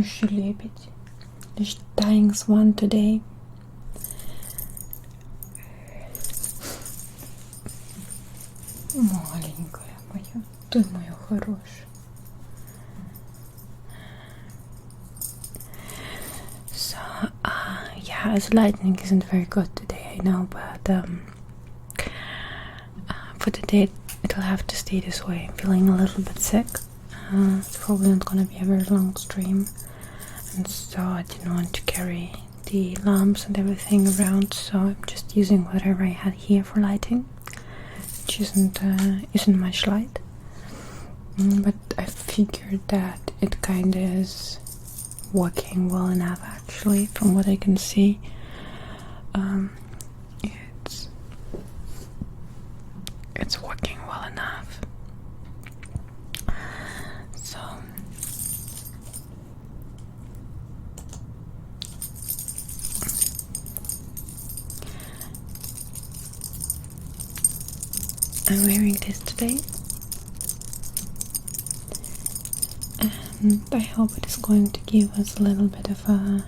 Летающий лебедь. Dying Swan today. Маленькая моя, ты моя хорошая. So, yeah, the lightning isn't very good today, I know, but for today it'll have to stay this way. I'm feeling a little bit sick. It's probably not gonna be a very long stream, and so I didn't want to carry the lamps and everything around, so I'm just using whatever I had here for lighting, which isn't much light, but I figured that it kind of is working well enough, actually, from what I can see. It's working well enough. So I'm wearing this today, and I hope it is going to give us a little bit of a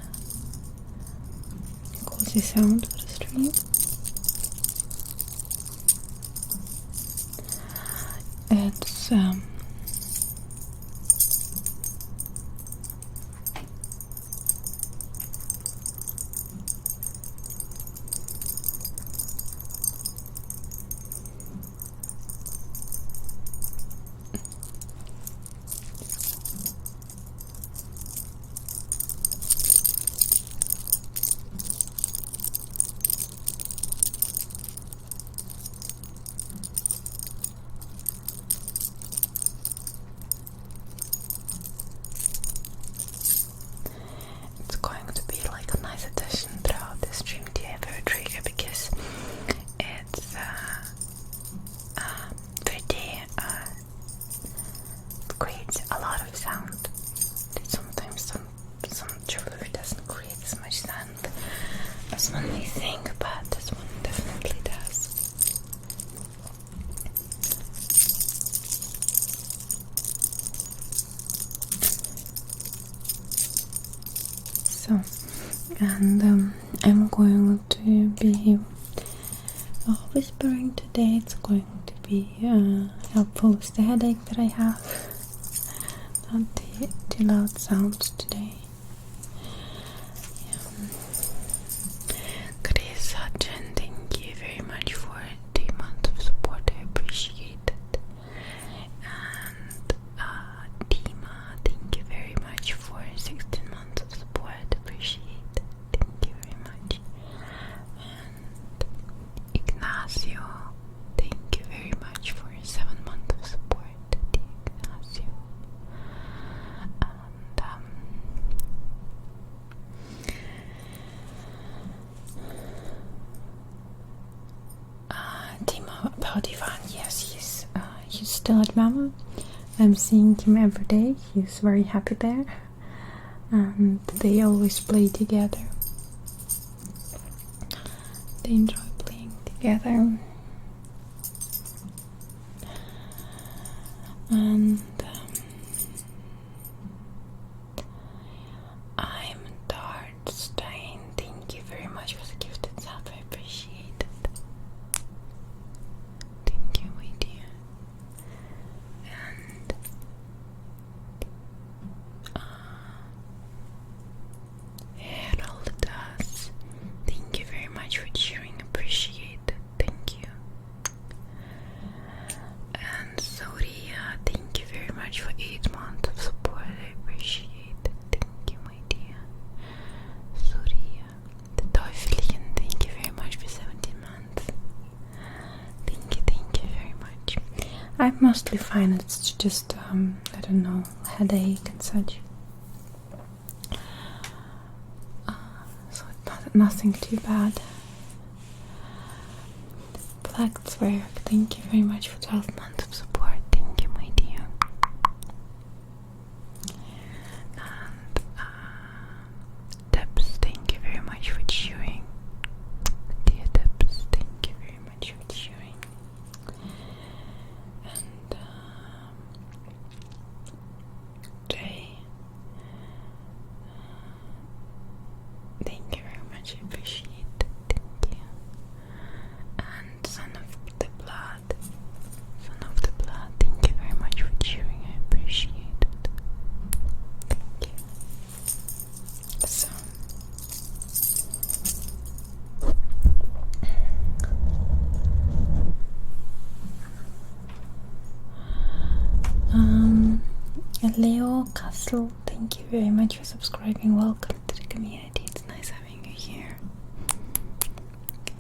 cozy sound for the stream. It's going to be like a nice addition throughout the stream to YourPelagea, because it's it creates a lot of sound. Sometimes some jewelry doesn't create as much sound as one may think, but this one definitely does. So, and I'm going to be whispering today. It's going to be helpful with the headache that I have. Not the loud sounds today. Chris Hudson, thank you very much for the amount of support. I appreciate it. And Dima, thank you very much for 16 months of support. Appreciate it. Thank you very much. And Ignacio, thank you very much for 7 months of support. Ignacio. And Timo, about Ivan, yes, he's still at Mama. I'm seeing him every day. He's very happy there, and they always play together. They enjoy playing together, and I'm Dartstein. Thank you very much for the gifted sub. I appreciate it. Thank you, my dear. And Harold does. Thank you very much for cheering. Appreciate it. Thank you. And Soria, thank you very much for 8 months of support. I appreciate it. Thank you, my dear. Soria, the Teufelchen, thank you very much for 17 months. Thank you very much. I'm mostly fine. It's just I don't know, headache and such. So nothing too bad. Black Zwerg, thank you very much for 12 months of support. Thank you, my dear. And Debs, thank you very much for cheering. Dear Debs, thank you very much for cheering. And Jay, Castle, thank you very much for subscribing. Welcome to the community. It's nice having you here.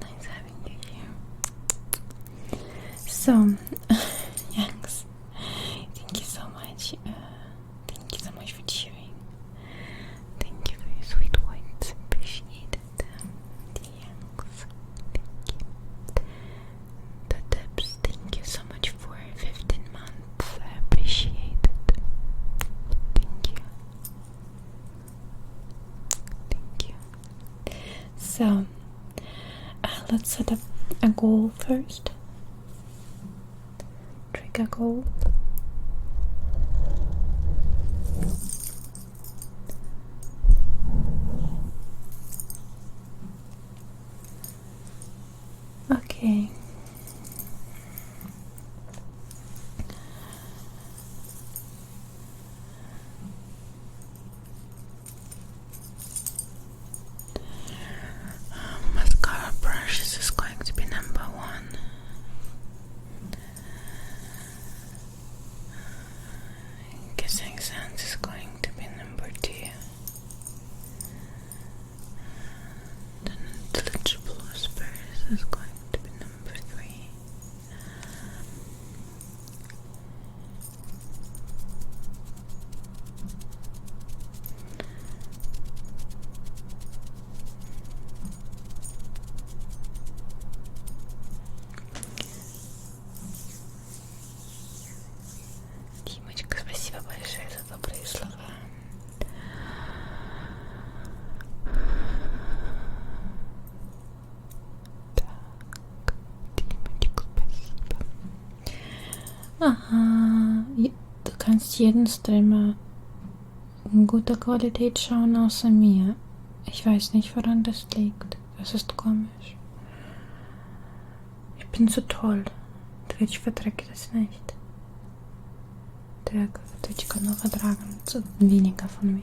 Nice having you here. So, Yanks, thank you so much. Thank you so much for cheering. Thank you for your sweet words. Appreciate it. The Yanks, thank you. The Debs, thank you so much for 15 months. I appreciate it. Thank you. Thank you. So, let's set up a goal first. Trigger goal. Okay. Mascara brushes is going to be number 1. Kissing Sands is going to be number 2. The Intelligible Whispers is going to be number 3. Димочка, спасибо большое за добрые слова. Так, Димочка, spasibo. Aha, du kannst jeden Streamer in guter Qualität schauen, außer mir. Ich weiß nicht, woran das liegt. Das ist komisch. Ich bin so toll. Twitch verträgt das nicht. Der Twitch-Kanal vertragen zu weniger von mir.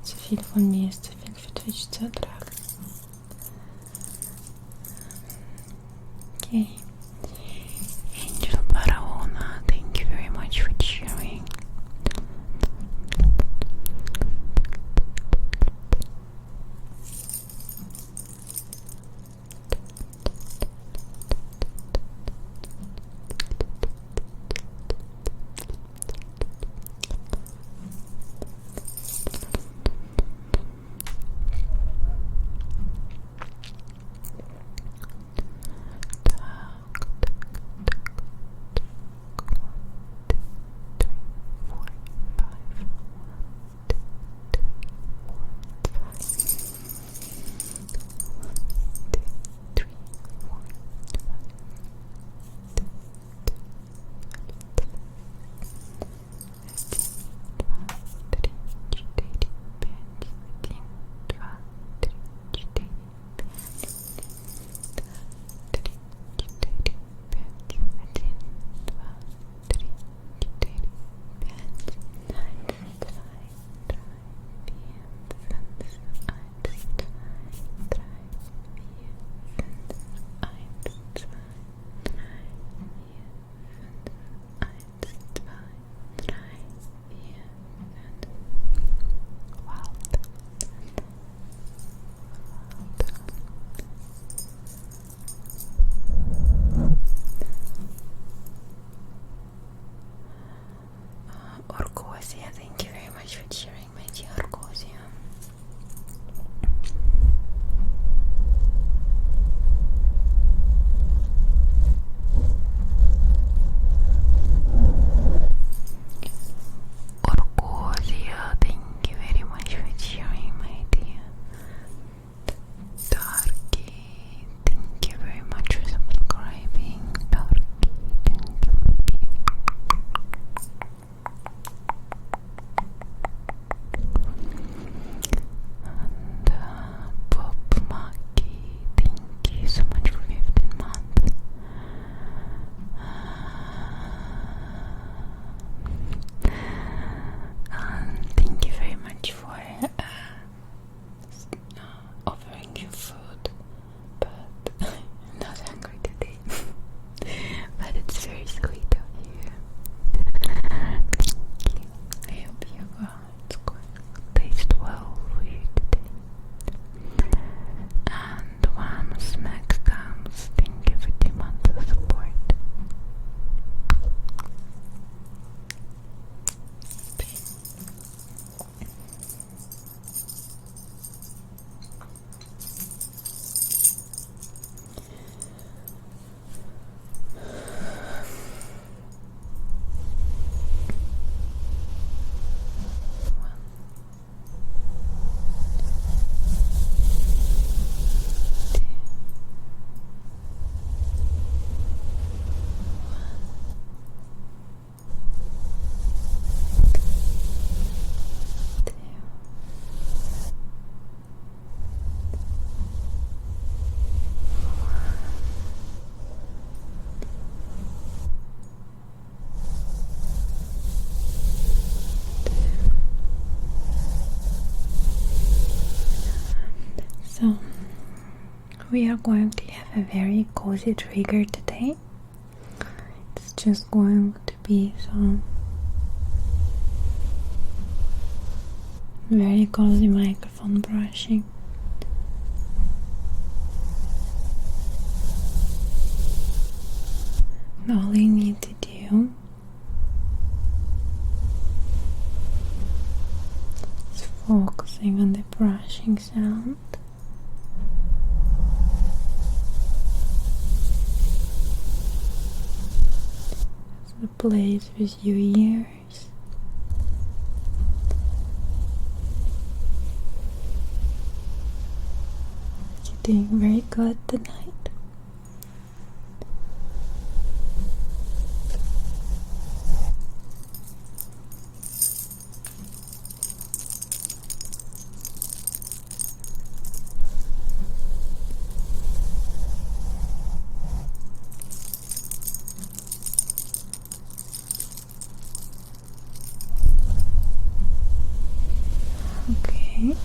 Zu viel von mir ist zu viel für Twitch zu ertragen. Okay. Angel Barahona, thank you very much for cheering. We are going to have a very cozy trigger today. It's just going to be some very cozy microphone brushing. And all you need to do is focusing on the brushing sound. As it plays with your ears. You're doing very good tonight. Okay.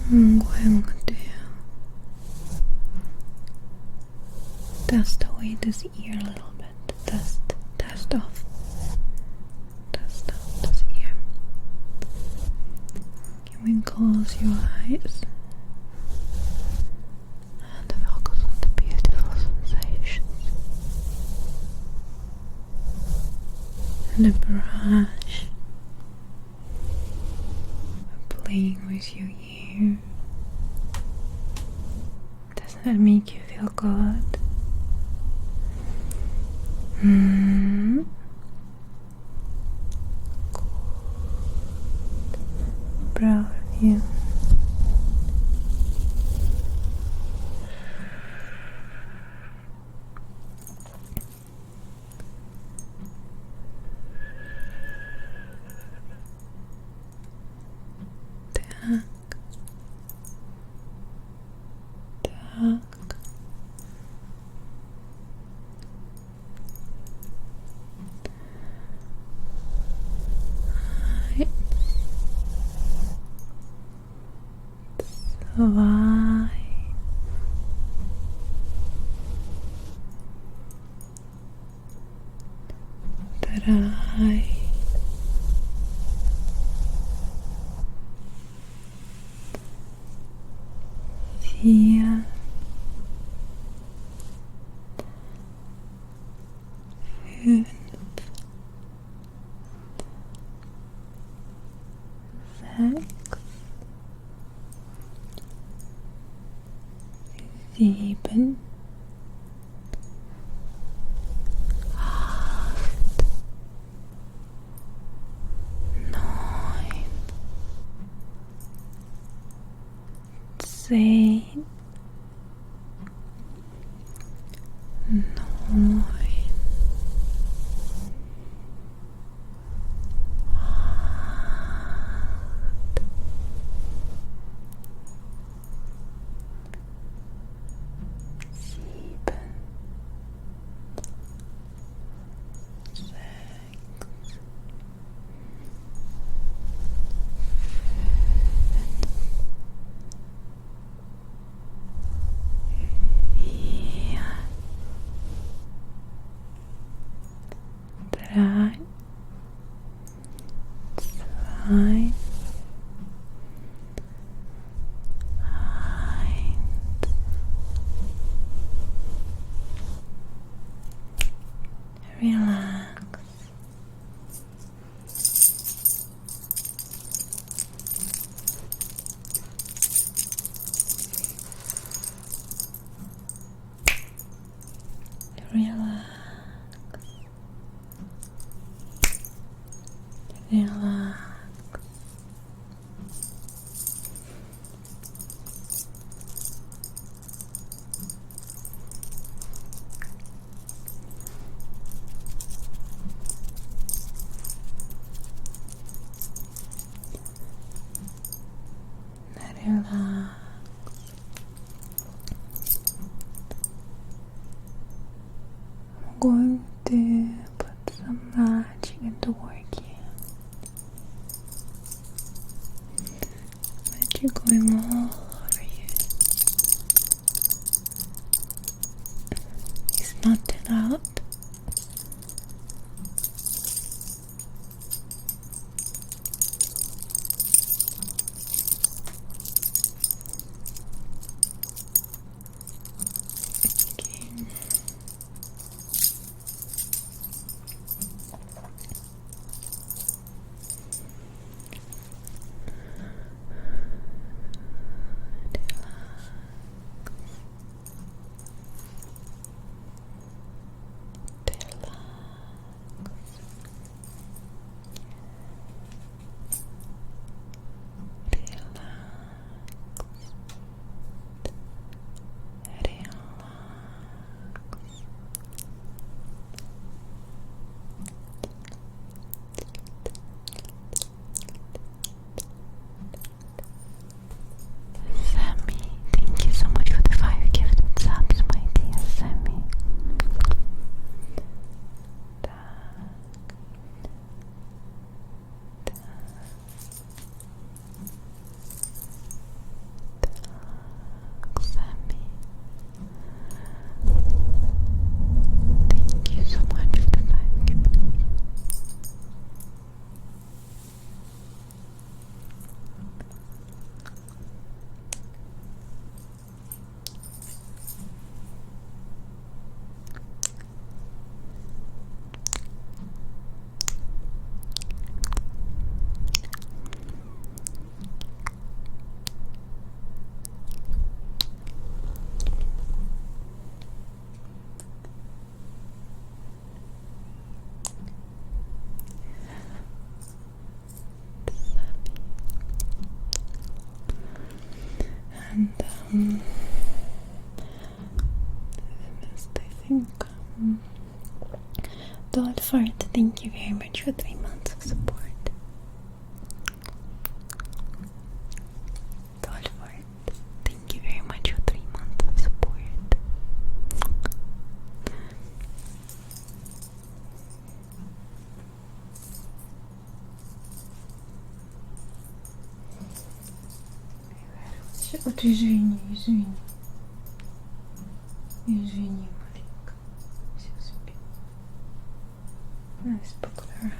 I'm going to dust away this ear a little bit. Dust off this ear. Can we close your eyes and focus on the beautiful sensations? And the brush playing with your ear. Doesn't that make you feel good? Proud of you. Why? That I feel good. Sieben, 8, 9, 10, 9, 3, 2, 1. Relax. Relax. Relax. Relax. I'm going to put some magic into work here. not too loud. And I think Dolfart, thank you very much for 3 months of support. Dolfart, thank you very much for 3 months of support. Вот извини, маленько. Все, спи. Спокойно.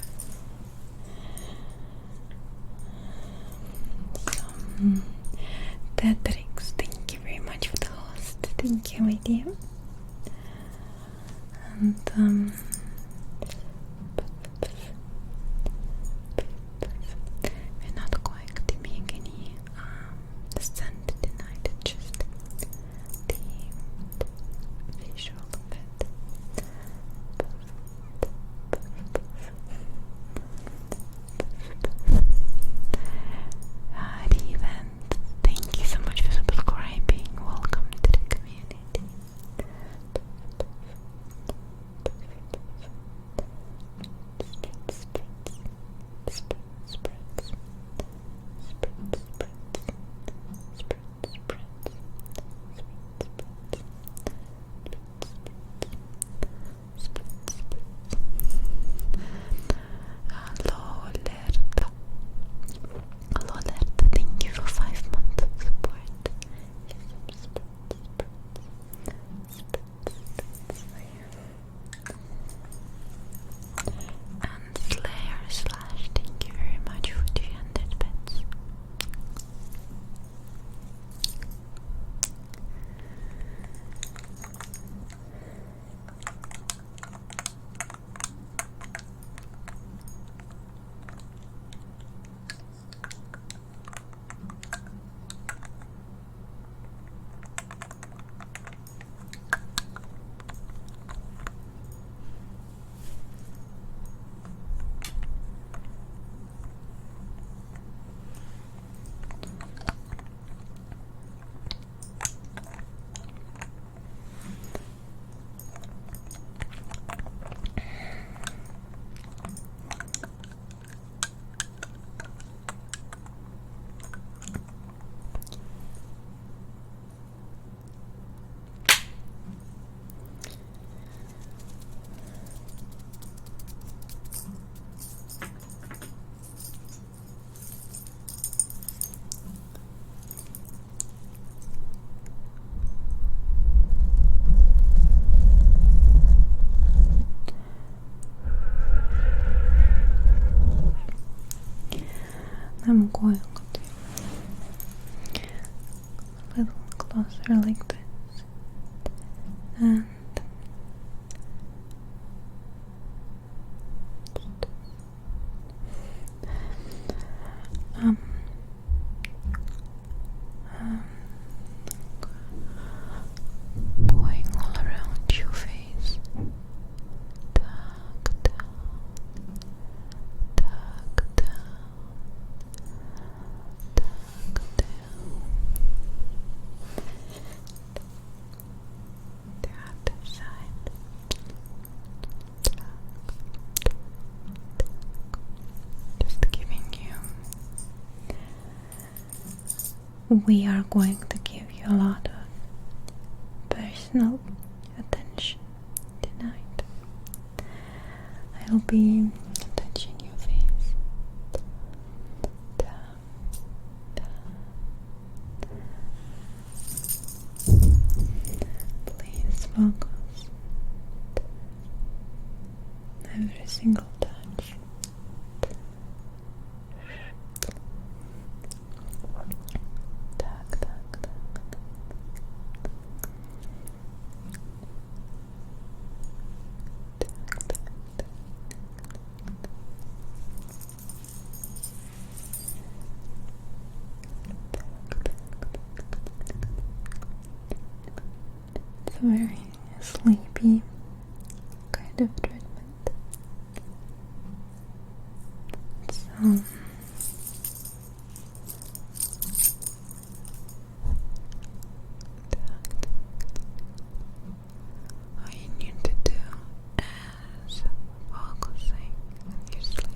Tetrix, thank you very much for the host. Thank you, my dear. And we're not going to make any scent tonight, just the visual of it. Event, thank you so much for subscribing. Welcome to the community. I'm going to a little closer like this, and um, going all around your face. Tuck down, tuck down, tuck down. The other side. Just giving you. We are going to give you a lot of personal attention tonight. I'll be touching your face. Down, down. Please focus. Every single touch. Tuck, tuck, tuck, tuck. It's a very sleepy kind of treatment. So all you need to do is focusing on your sleepiness.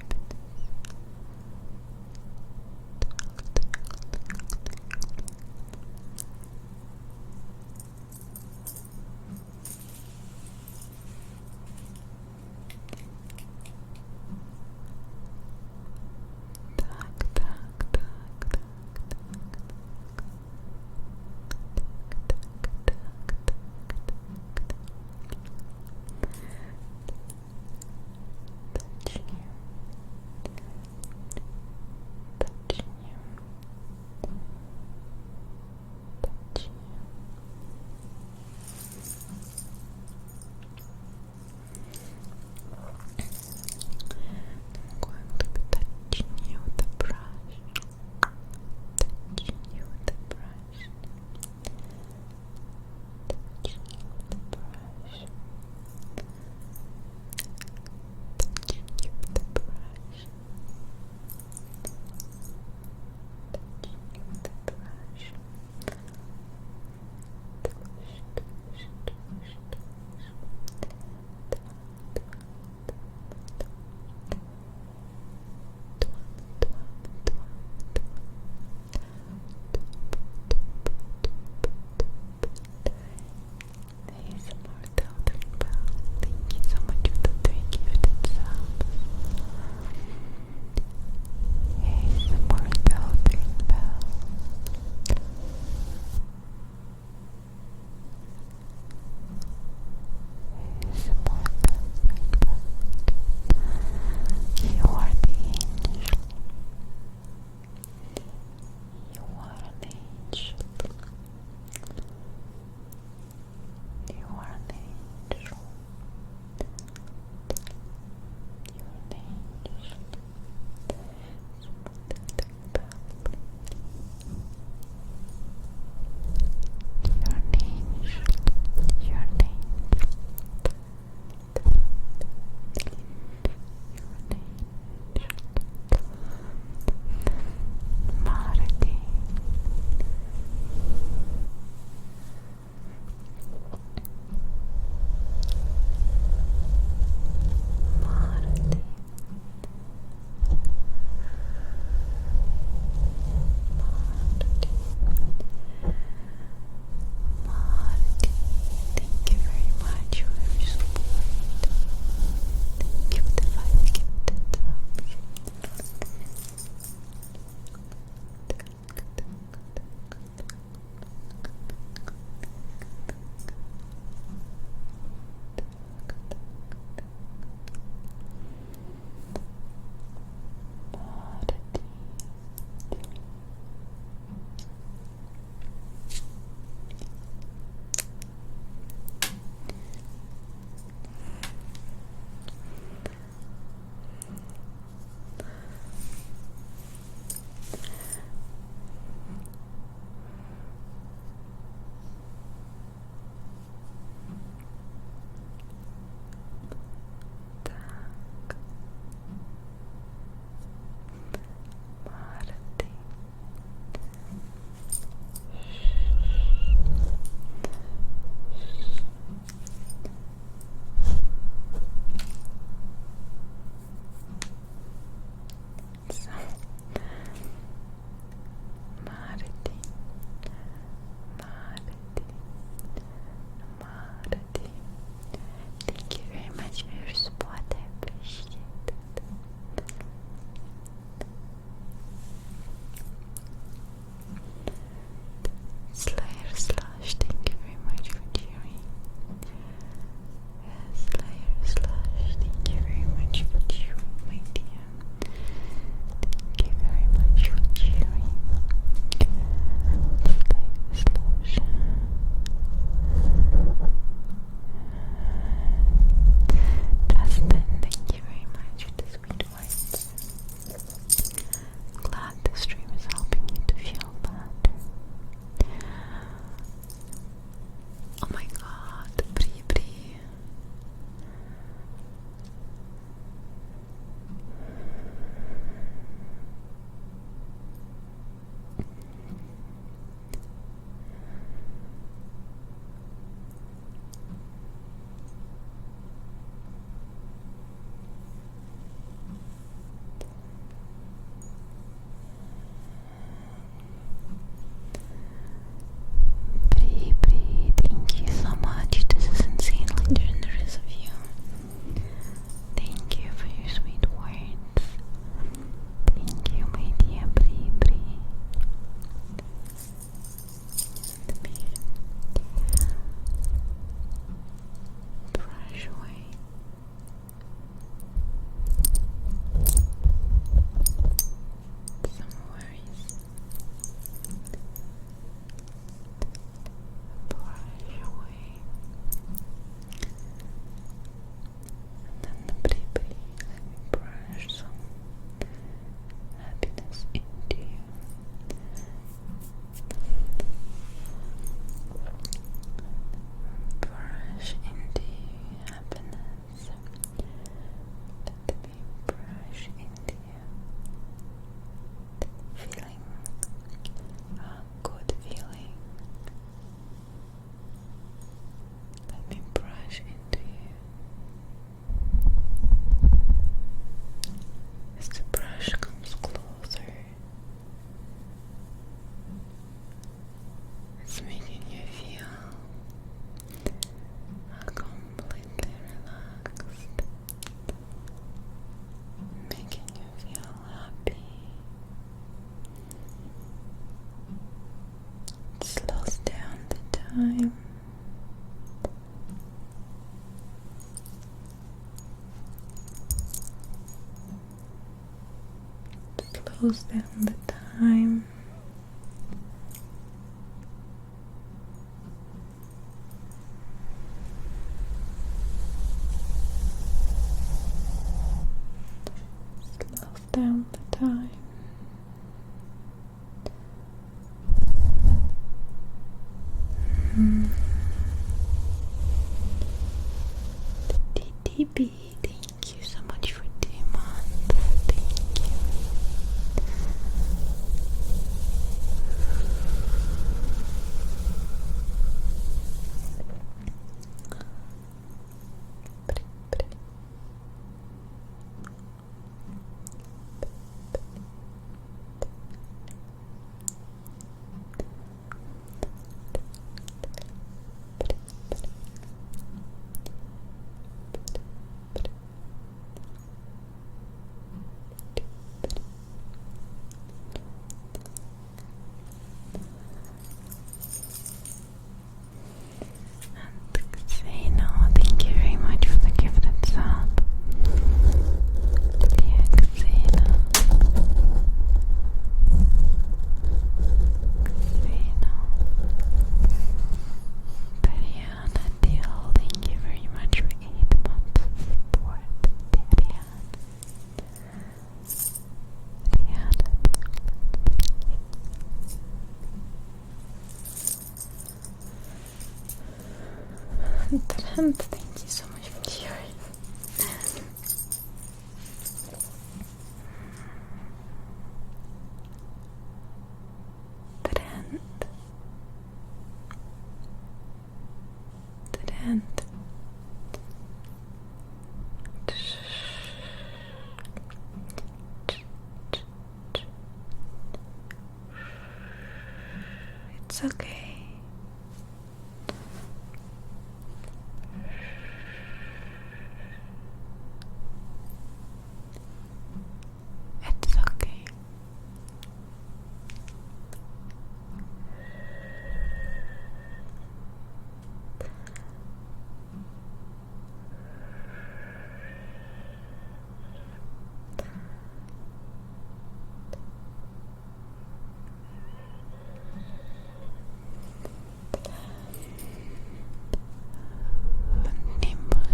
time. Slows down the time. Slows down the time. DTB, thank you so much for the month. Thank you. Thank you very much for the gifted sub. Thank you very much for 8 months of support. Trent, thank you so much for cheering. Trent. It's okay. It's okay.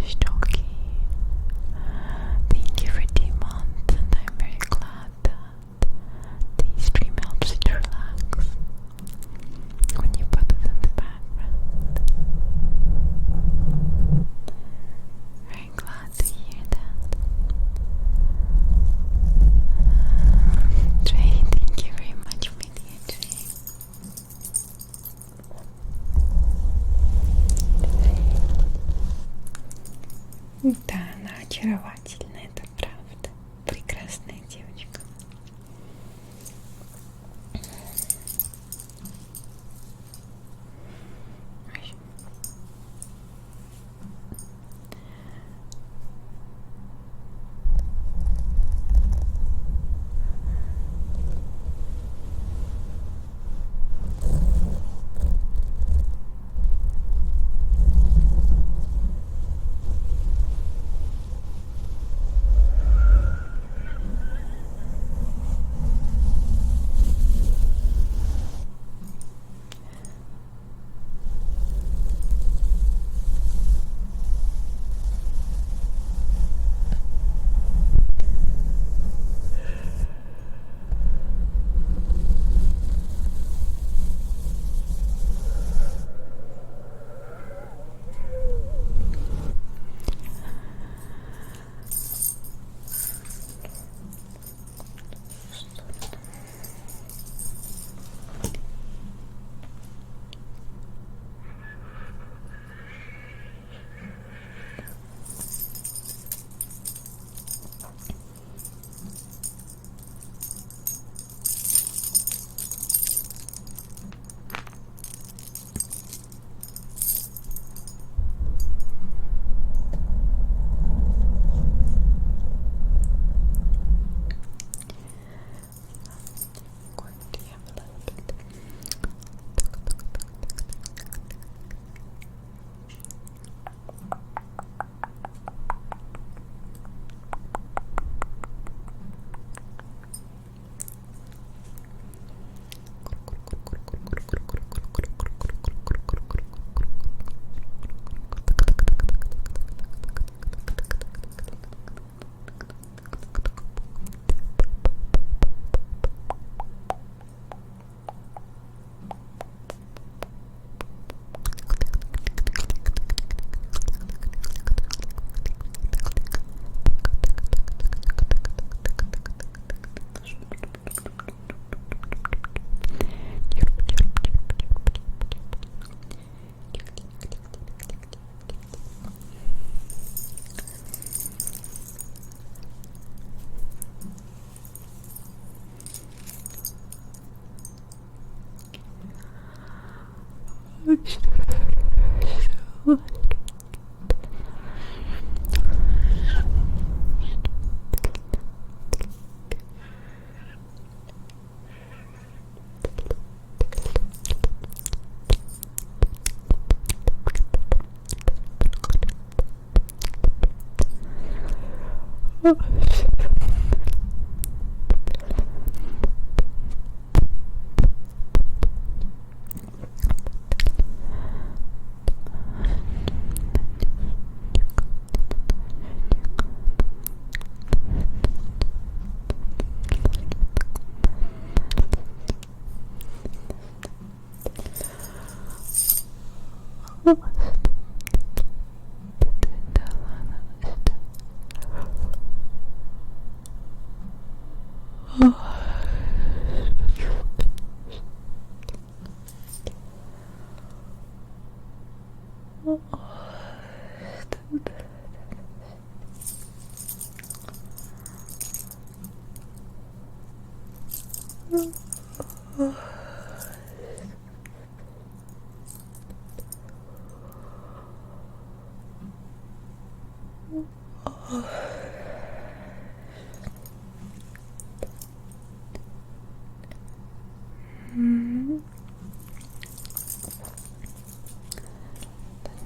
Stocky. Thank you for the month, and I'm very glad that the stream helps you to relax when you put it in the background. Very glad to hear that. Trey, thank you very much for the entry. Да, она очаровательная, это правда. Прекрасная девочка. Let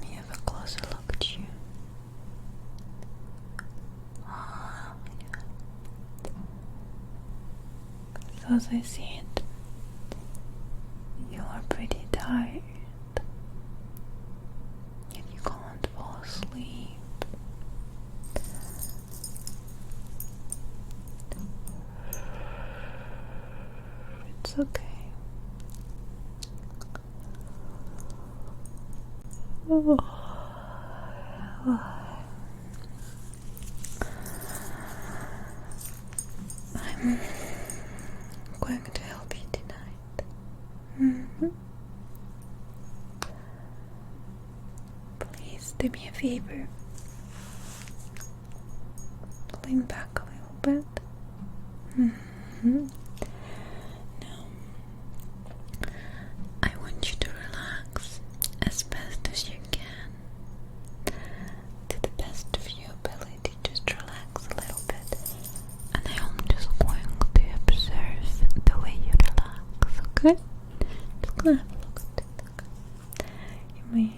me have a closer look at you. So as I see it, you are pretty tired, yet you can't fall asleep. It's okay. I'm going to help you tonight. Please do me a favor. Lean back a little bit. Now, I want you to relax as best as you can. To the best of your ability, just relax a little bit. And I am just going to observe the way you relax, okay? Just gonna have a look at it. You may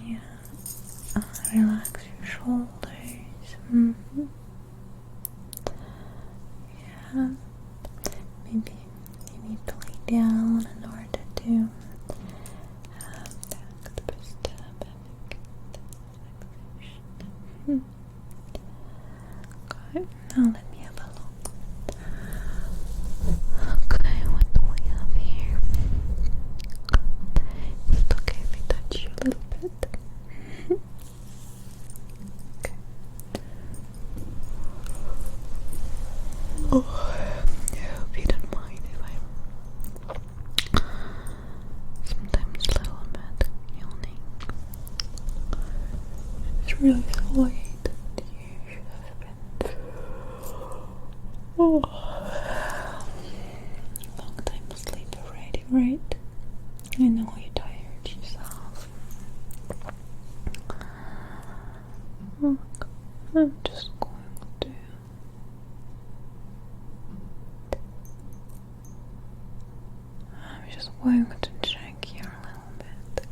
relax your shoulders. Yeah. Maybe you need to lay down in order to have the best relaxation. Okay, now let me have a look. Okay, what do we have here? Is it okay if I touch you a little bit? Okay. Oh, I hope you don't mind if I'm sometimes a little bit yawning. It's really so late. You should have been. Long time asleep already, right? I know you're tired yourself. Look, I'm just going to check here a little bit.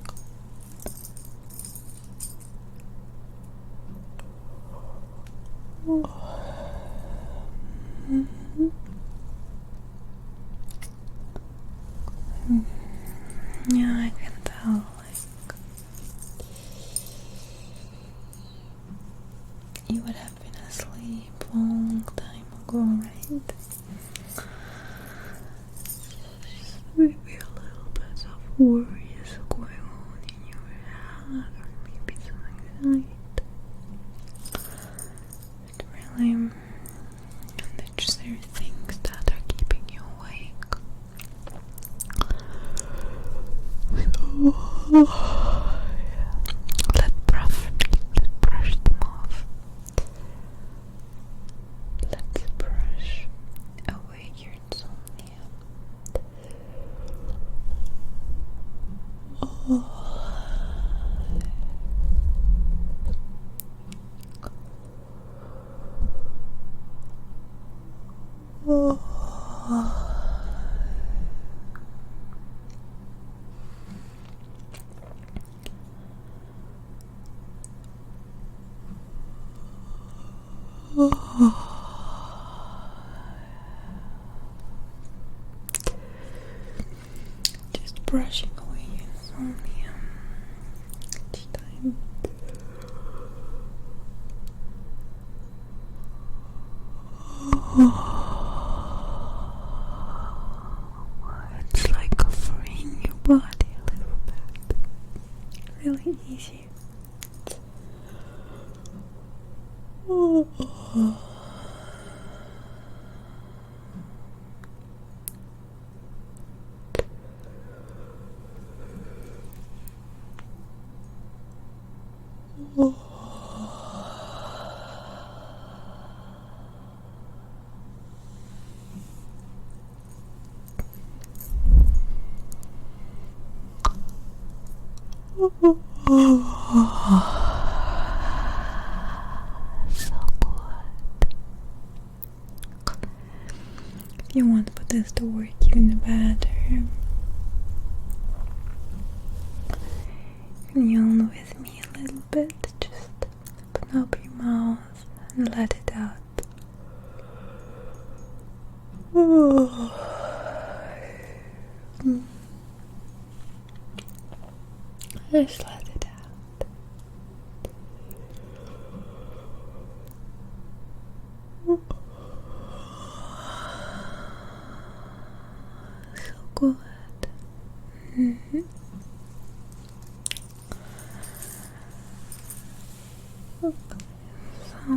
Yeah, I can tell, you would have been asleep a long time ago, right? Maybe a little bit of worries going on in your head, or maybe some anxiety. But really, there's things that are keeping you awake. So, let's brush them off. Let's brush away your insomnia. Just brushing away insomnia each time. It's like freeing your body a little bit. Really easy. So good. If you want to put this to work even better, you can yawn with me a little bit. Just open up your mouth and let it out. Just let it out. So good. So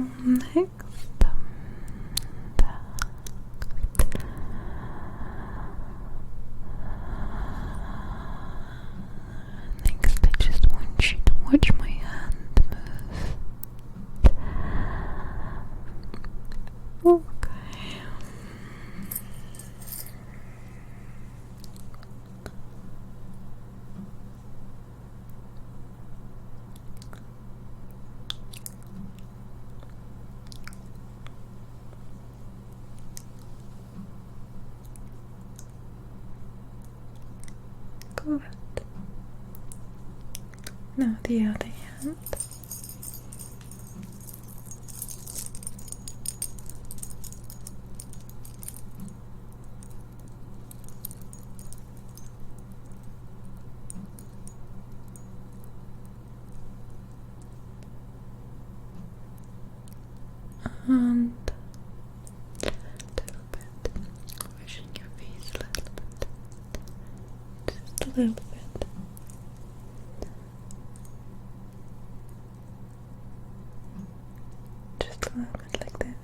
next, I just want you to watch my hand move. Okay. Good. Now the other hand. And a little bit, washing your face a little bit, just a little bit. Just a little bit like this.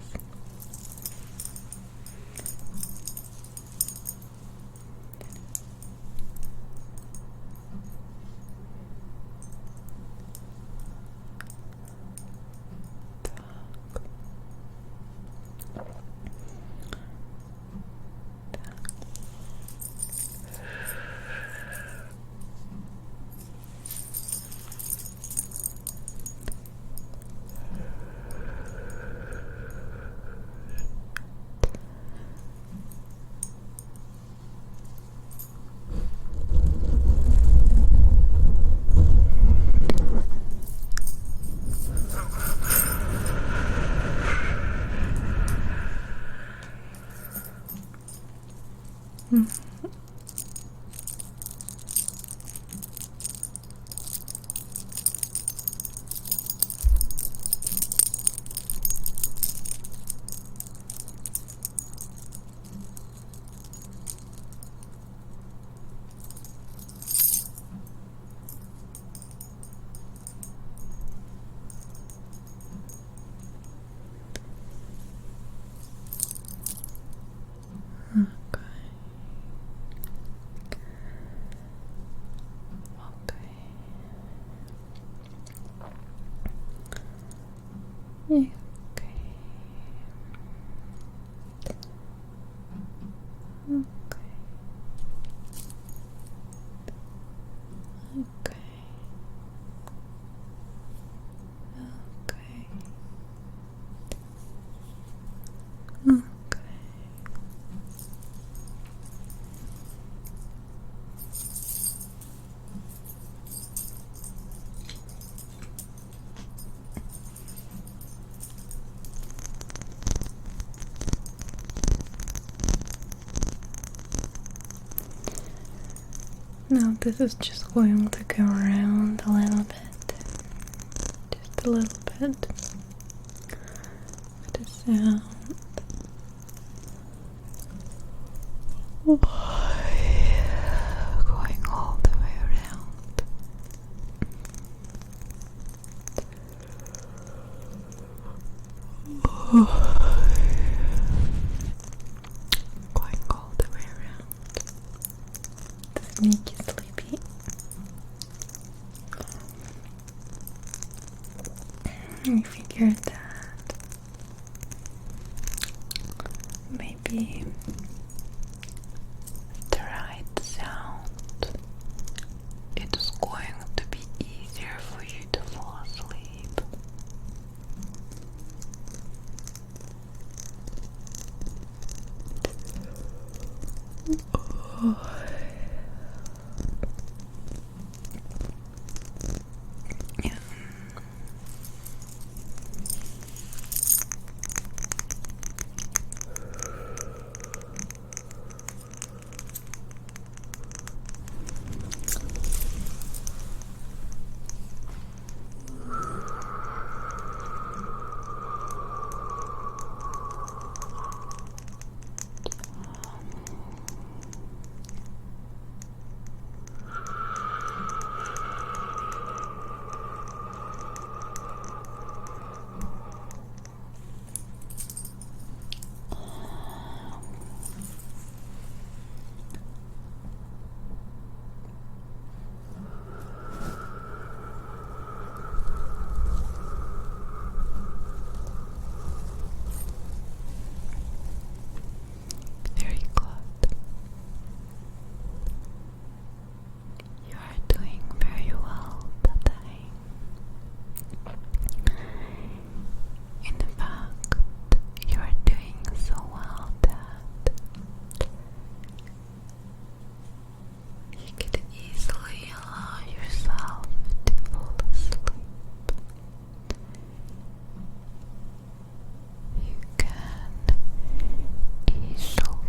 Okay. Now this is just going to go around a little bit. Just a little bit. The sound. Going all the way around. Going all the way around. Does it make you sleepy? I figured that maybe the right sound, it is going to be easier for you to fall asleep. Yeah. Very good. You are doing very well today. In fact, you are doing so well that you could easily allow yourself to fall asleep. You can easily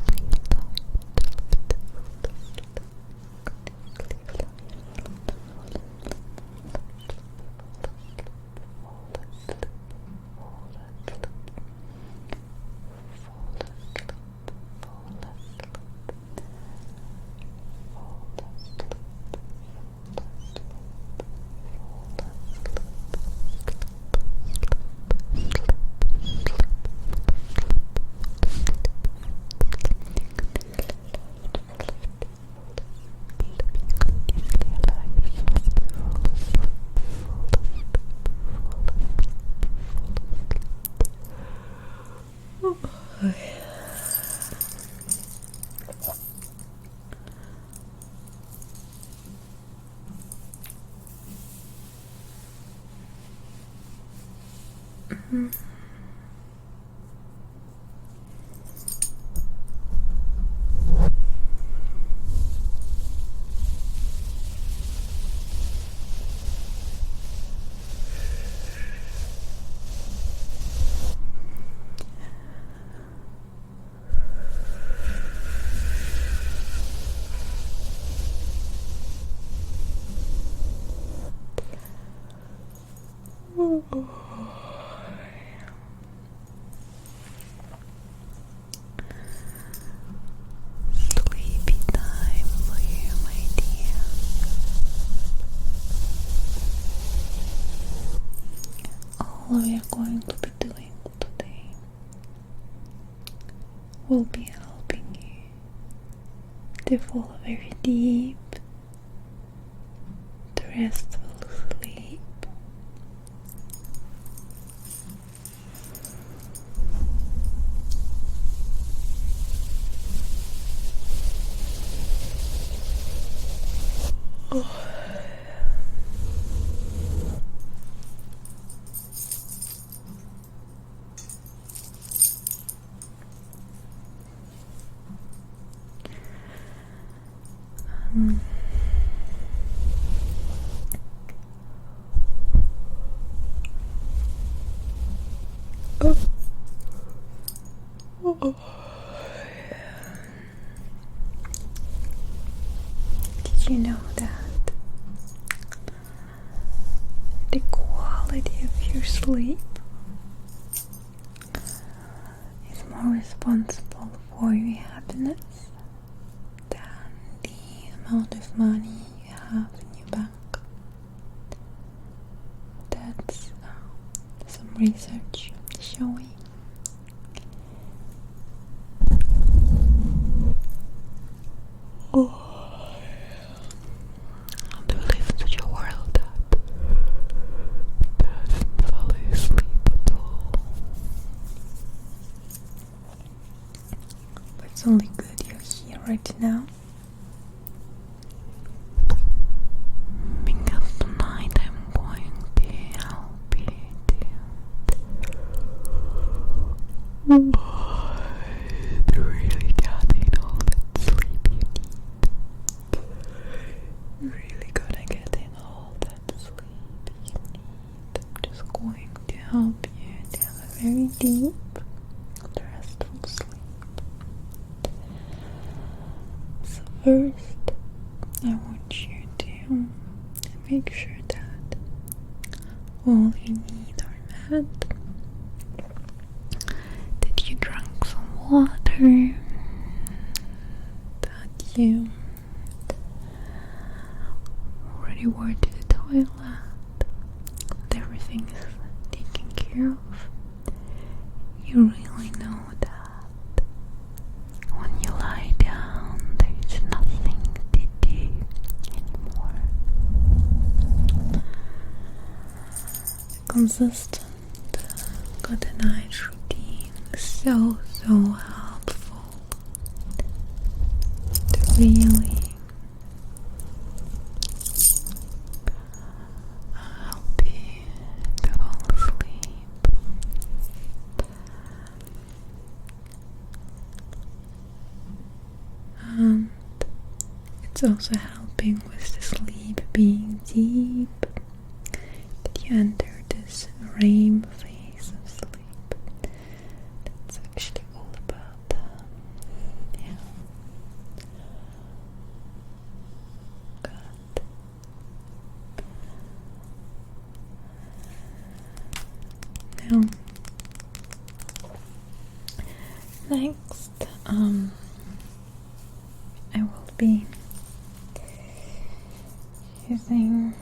sleepy time for you, my dear. All we are going to be doing today will be helping you to fall very deep to restful sleep. Did you know quality of your sleep is more responsible for your happiness than the amount of money you have in your bank. That's some research showing. Oh, do we live in such a world that doesn't value sleep at all? But it's only good you're here right now. Because tonight I'm going to help you to really get in all that sleep you need. Really gonna get in all that sleep you need. I'm just going to help you to have a very deep, restful sleep. So first, I want you to make sure that all you need are met. That you drank some water. That you already were to the toilet. That everything is taken care of. You really know that when you lie down, there's nothing to do anymore. Consistent good night routine is so helpful to really help you to fall asleep. And it's also helping with the sleep being deep, that you enter this REM phase of sleep. That's actually all about that. Yeah. Good. Now, next, I will be using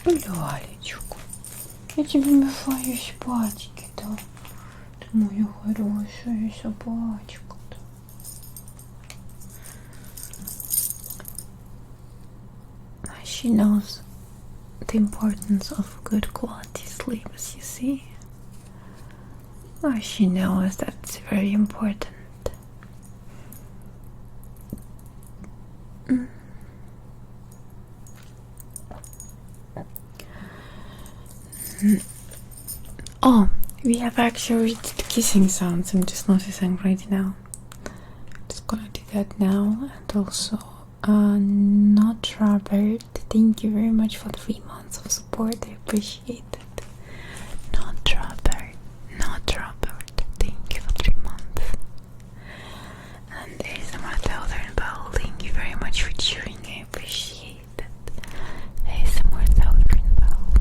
Лялечку, я тебе мешаю спать-то. Ты моя хорошая собачка-то. She knows the importance of good quality sleep, as you see. She knows that it's very important. Oh, we have actually reached the kissing sounds. I'm just noticing right now. Just gonna do that now. And also, not Robert. Thank you very much for the 3 months of support. I appreciate it. Not Robert. Thank you for 3 months. And there's a Southern Bell. Thank you very much for cheering. I appreciate it. There's more Southern Bell.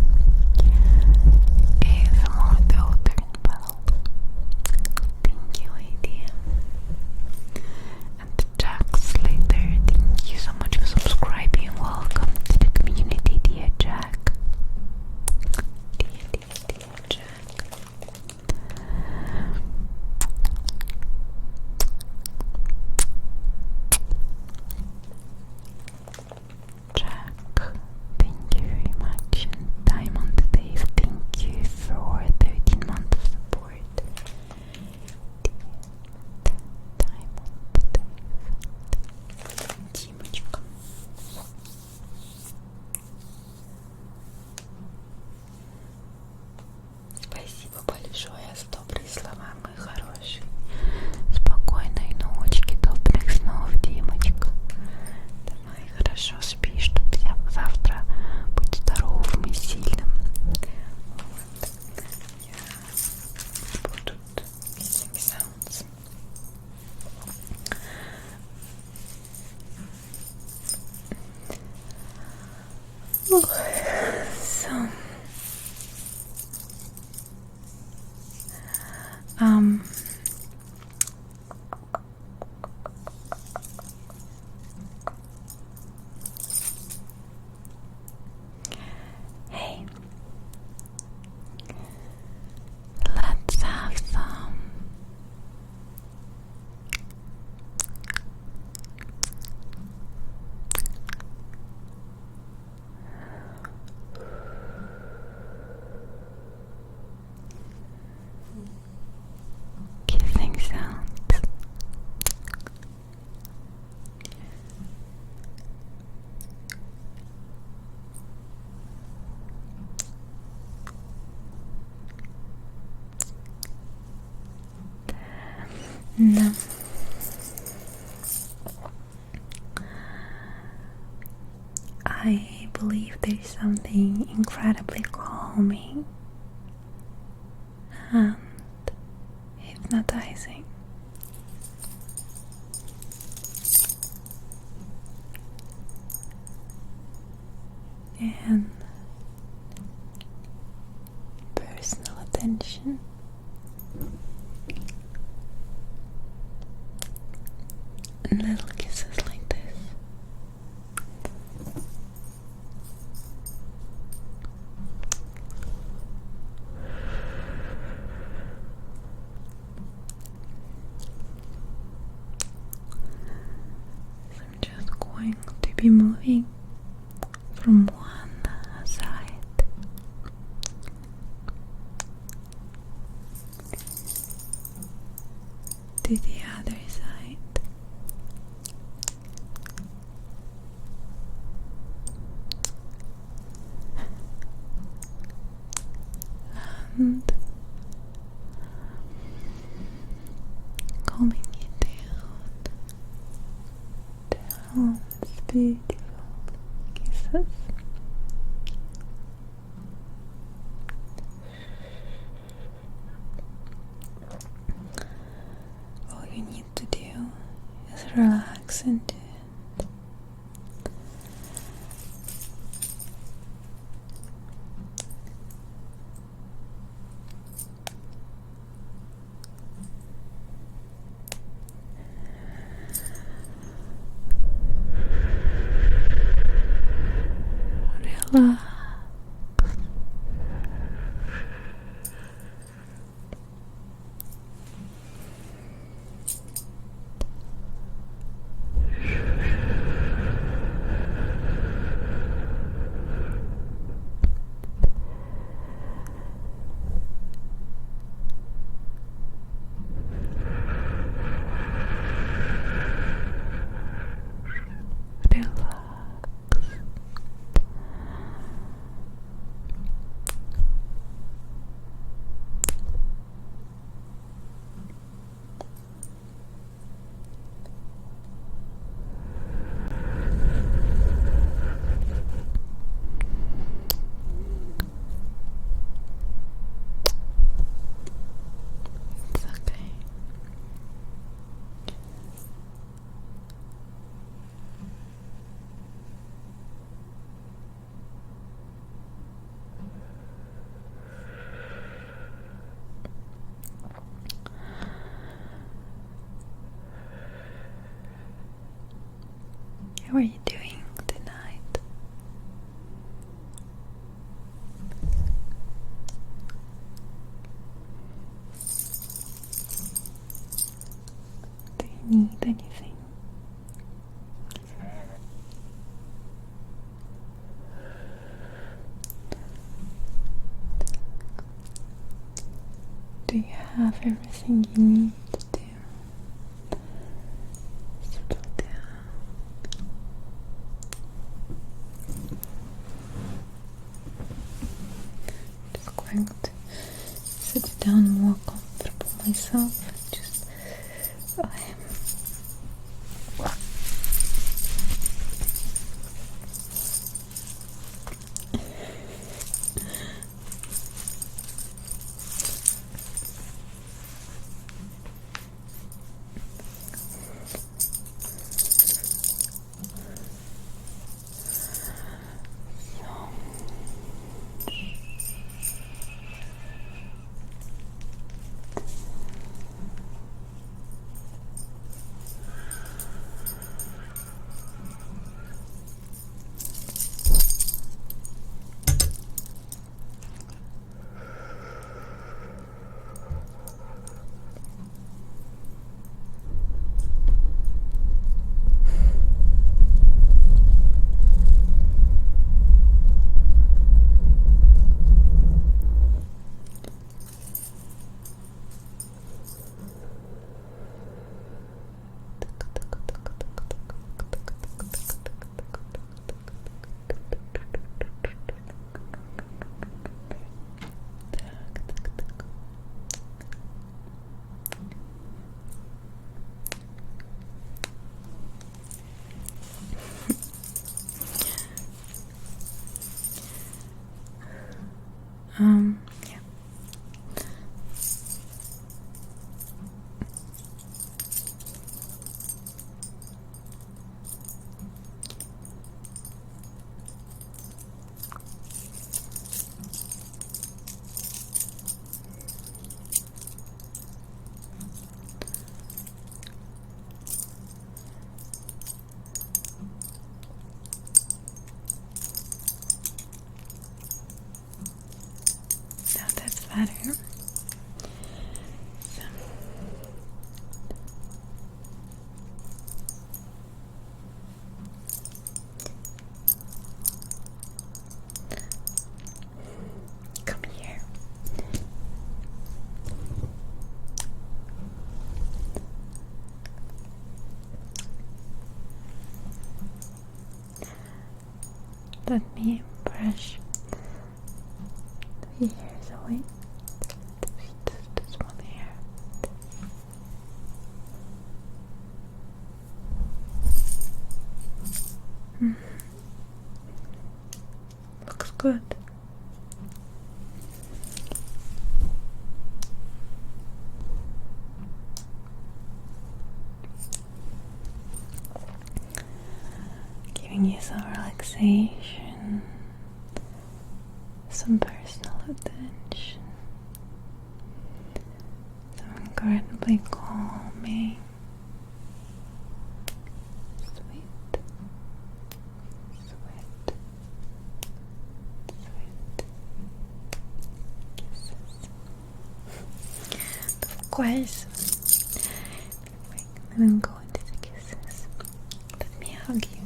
Thank you, lady. And Jack Slater, thank you so much for subscribing. Welcome to the community, dear Jack. Dear Jack. Jack, thank you very much. And Diamond Dave, thank you for 13 months of support. Diamond Dave. Тимочка. Спасибо большое за добрые слова, мой хороший. Спокойной ночки, добрых снов, Димочка. Давай хорошо спи, чтобы завтра быть здоровым и сильным. Вот. So, hey, let's have some kissing sounds. No. I believe there's something incredibly calming and hypnotizing and personal attention. And little kisses like this. So I'm just going to be moving from one side to the other side. And calming it down with beautiful kisses. All you need to do is relax into it. Relax. It's okay. How are you doing tonight? Do you need anything? Do you have everything you need to settle down? Just going to sit down more comfortable myself. Just better. So. Come here. Let me brush the hairs away. This one here. Looks good. Giving you some relaxation, some personal attention, some incredibly calming, sweet, kisses. Of course, before I even go into the kisses, let me hug you.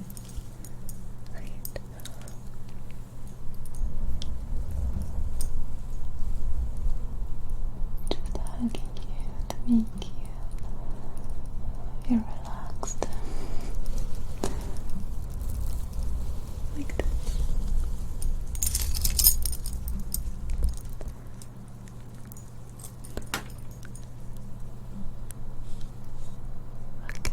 Hugging you to make you feel relaxed, like this. Okay.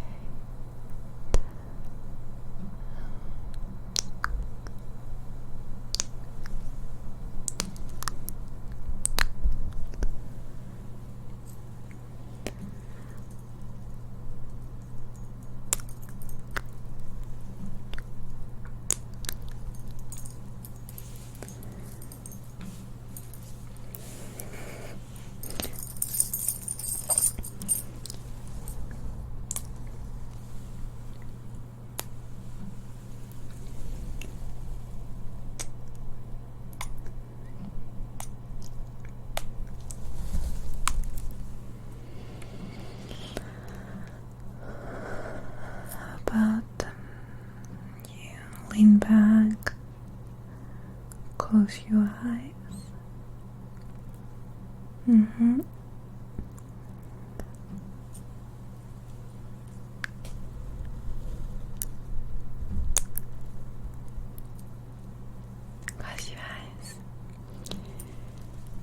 How about you lean back, close your eyes. Close your eyes.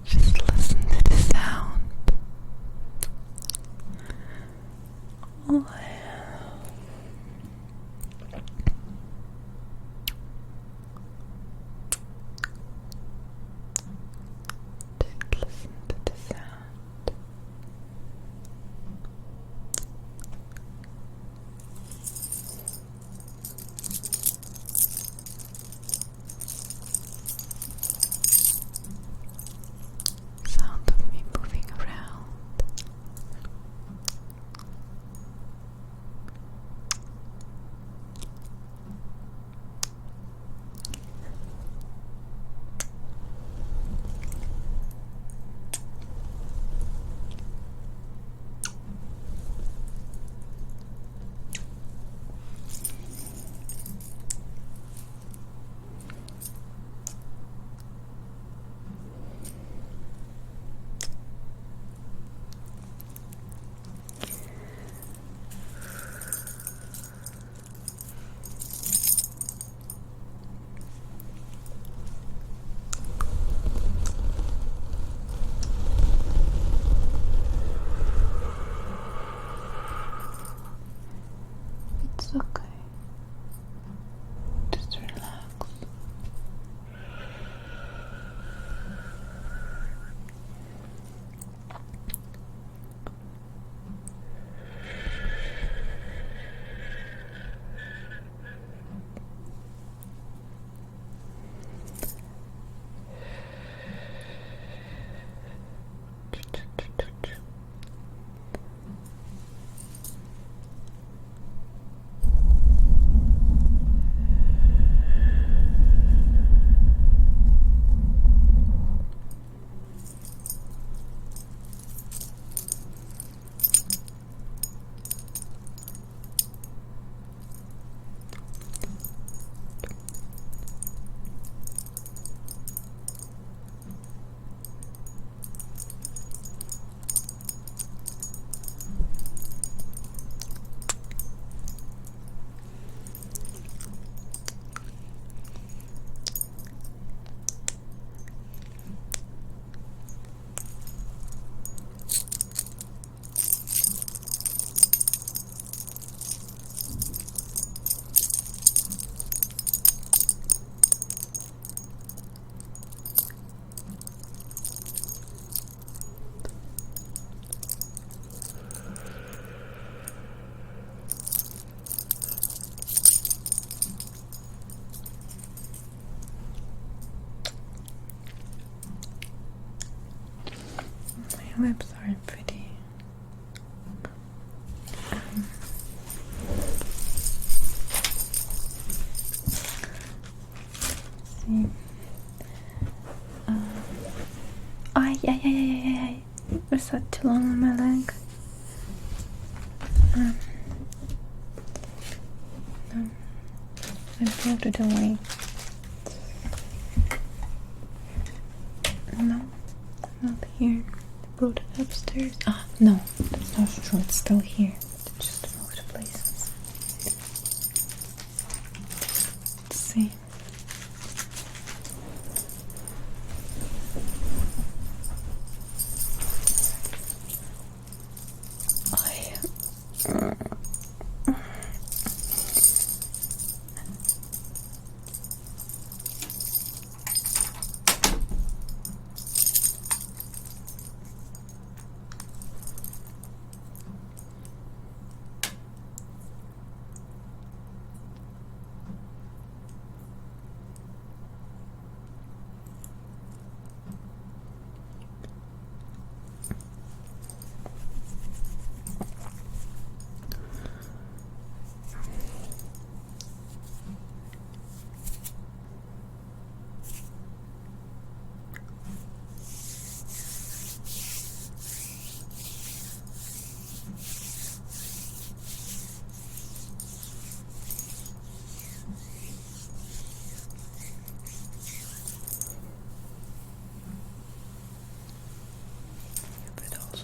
Just listen to the sound. Oh. Just listen to the sound. My lips aren't pretty. See. Ay. Was that too long on my leg? No. I'd be able to do away. No, not here. I brought it upstairs. No, that's not true. It's still here. It just moved places. Let's see.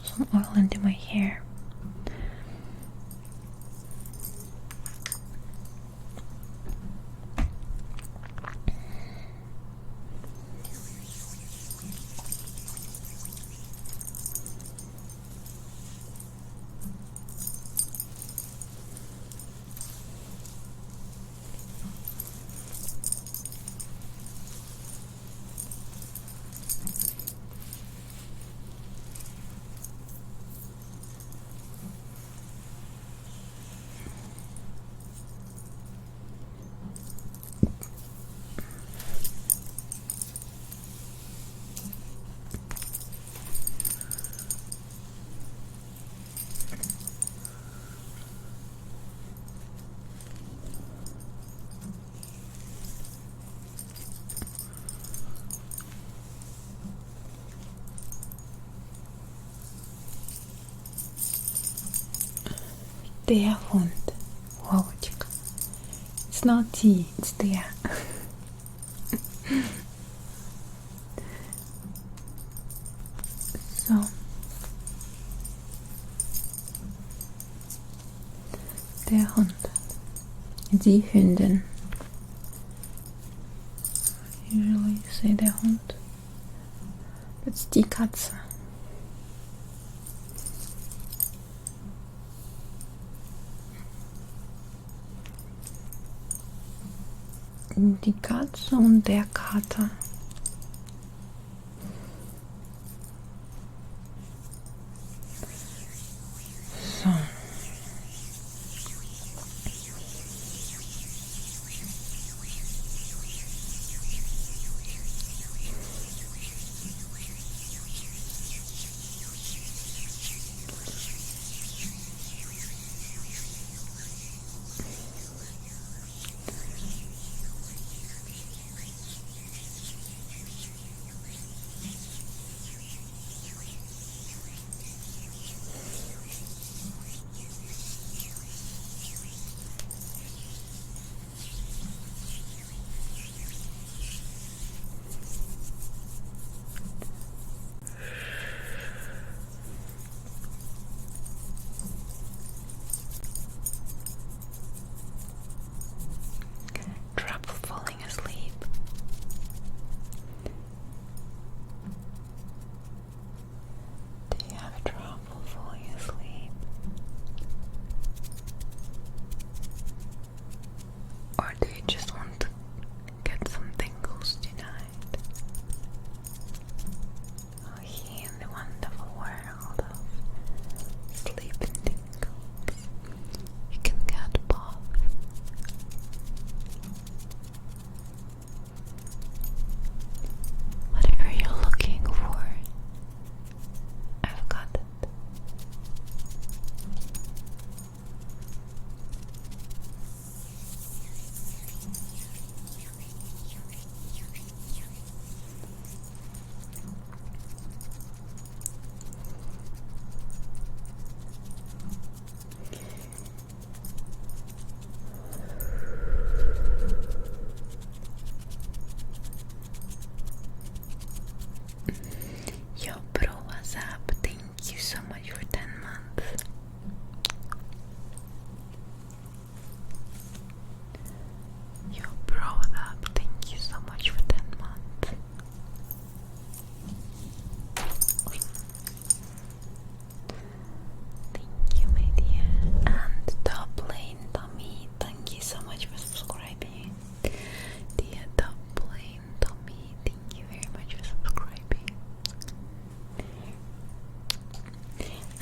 Some oil into my hair. Der Hund. Вовочка. It's not tea, it's der. So. Der Hund. Die Hündin. Usually you say der Hund. It's die Katze. Die Katze und der Kater. So.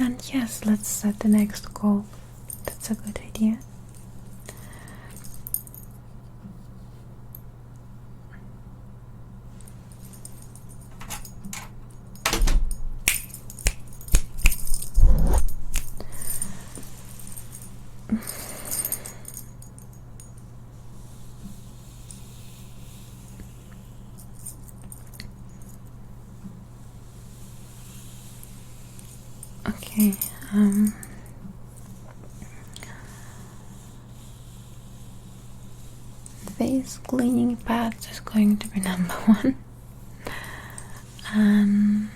And yes, let's set the next goal. That's a good idea. Okay, face cleaning pads is going to be number 1. And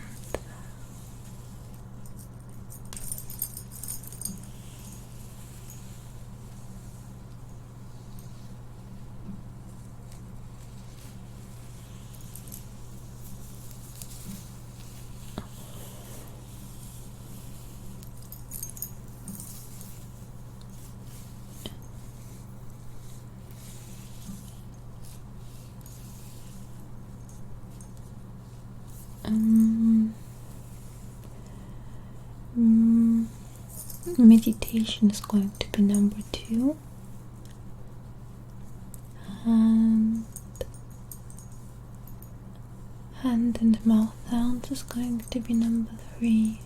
meditation is going to be number 2, and hand and mouth sounds is going to be number 3.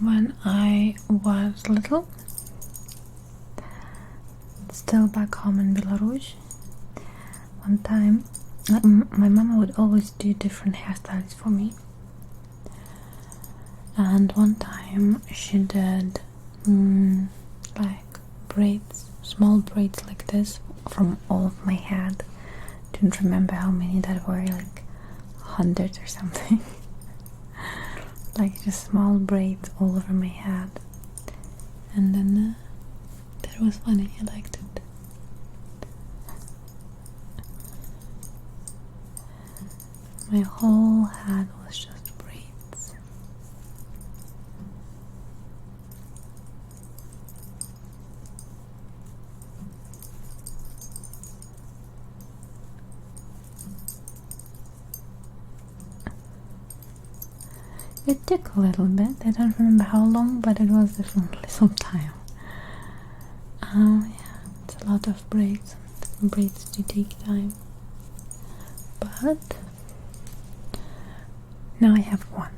When I was little, still back home in Belarus, one time my mama would always do different hairstyles for me, and one time she did like braids, small braids like this from all of my head. Didn't remember how many that were, like 100 or something. Like just small braids all over my head, and then that was funny. I liked it. My whole head was just braids. It took a little bit. I don't remember how long, but it was definitely some time. Yeah, it's a lot of braids. Braids do take time. But now I have one.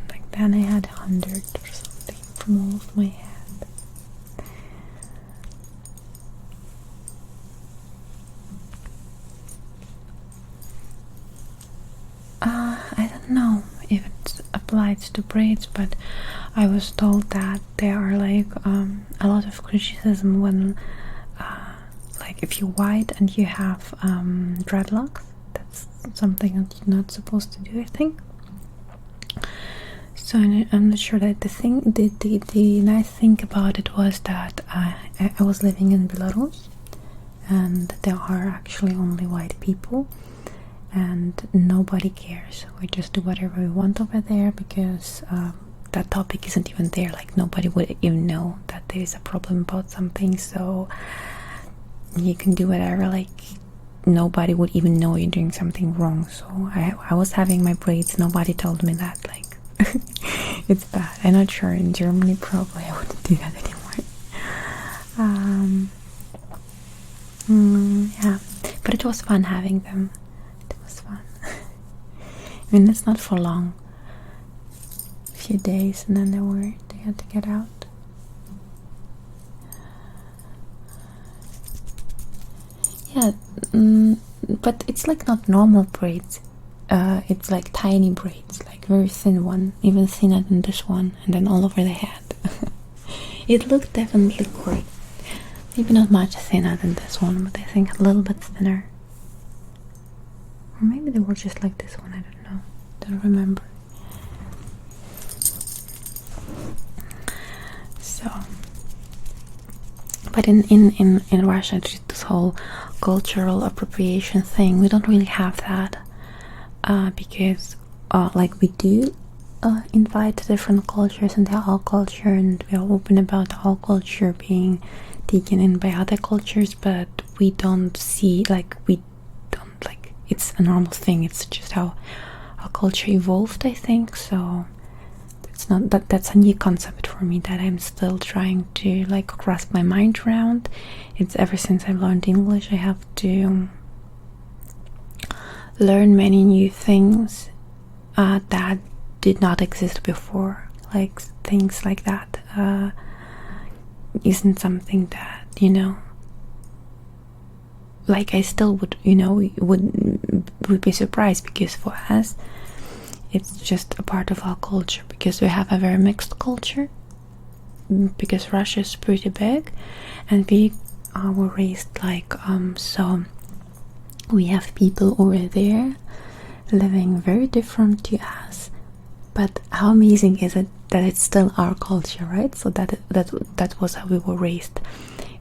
Like then I had 100 or something from all of my head. I don't know if it applies to braids, but I was told that there are like a lot of criticism when like if you're white and you have dreadlocks. That's something that you're not supposed to do, I think. So I'm not sure that the nice thing about it was that I was living in Belarus, and there are actually only white people, and nobody cares. We just do whatever we want over there, because that topic isn't even there. Like, nobody would even know that there is a problem about something, so you can do whatever. Like, nobody would even know you're doing something wrong. So I was having my braids, nobody told me that. Like, it's bad. I'm not sure, in Germany probably I wouldn't do that anymore. Yeah, but it was fun having them. It was fun. I mean, it's not for long, a few days, and then they had to get out. Yeah, but it's like not normal braids. It's like tiny braids, like very thin one, even thinner than this one, and then all over the head. It looked definitely great. Maybe not much thinner than this one, but I think a little bit thinner. Or maybe they were just like this one, I don't know. Don't remember. So, but in Russia, just this whole cultural appropriation thing, we don't really have that. Because like, we do invite different cultures into our culture, and we are open about our culture being taken in by other cultures, but we don't see, like, it's a normal thing. It's just how our culture evolved, I think. So it's not that's a new concept for me that I'm still trying to like grasp my mind around. It's ever since I learned English, I have to learn many new things that did not exist before. Like, things like that isn't something that, like, I still would, would be surprised, because for us it's just a part of our culture, because we have a very mixed culture, because Russia is pretty big, and we were raised like so we have people over there living very different to us, but how amazing is it that it's still our culture, right? So that was how we were raised.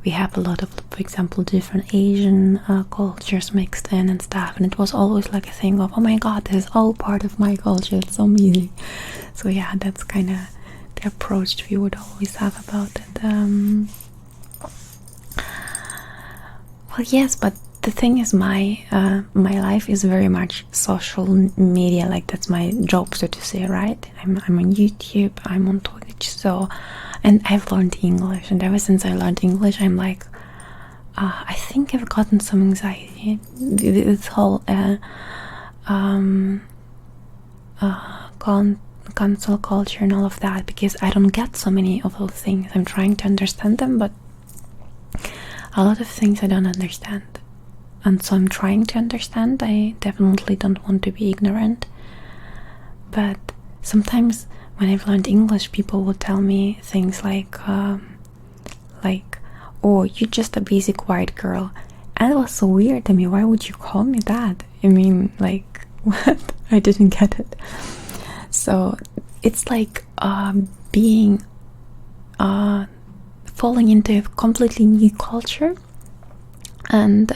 We have a lot of, for example, different Asian cultures mixed in and stuff, and it was always like a thing of, oh my god, this is all part of my culture, it's so amazing. So yeah, that's kind of the approach we would always have about it. Well, yes, but the thing is, my life is very much social media. Like, that's my job, so to say, right? I'm on YouTube, I'm on Twitch, so, and I've learned English, and ever since I learned English, I'm like, I think I've gotten some anxiety. This whole cancel culture and all of that, because I don't get so many of those things. I'm trying to understand them, but a lot of things I don't understand. And so I'm trying to understand. I definitely don't want to be ignorant. But sometimes when I've learned English, people will tell me things like, oh, you're just a basic white girl. And it was so weird to me. Why would you call me that? I mean, like, what? I didn't get it. So it's like being falling into a completely new culture, and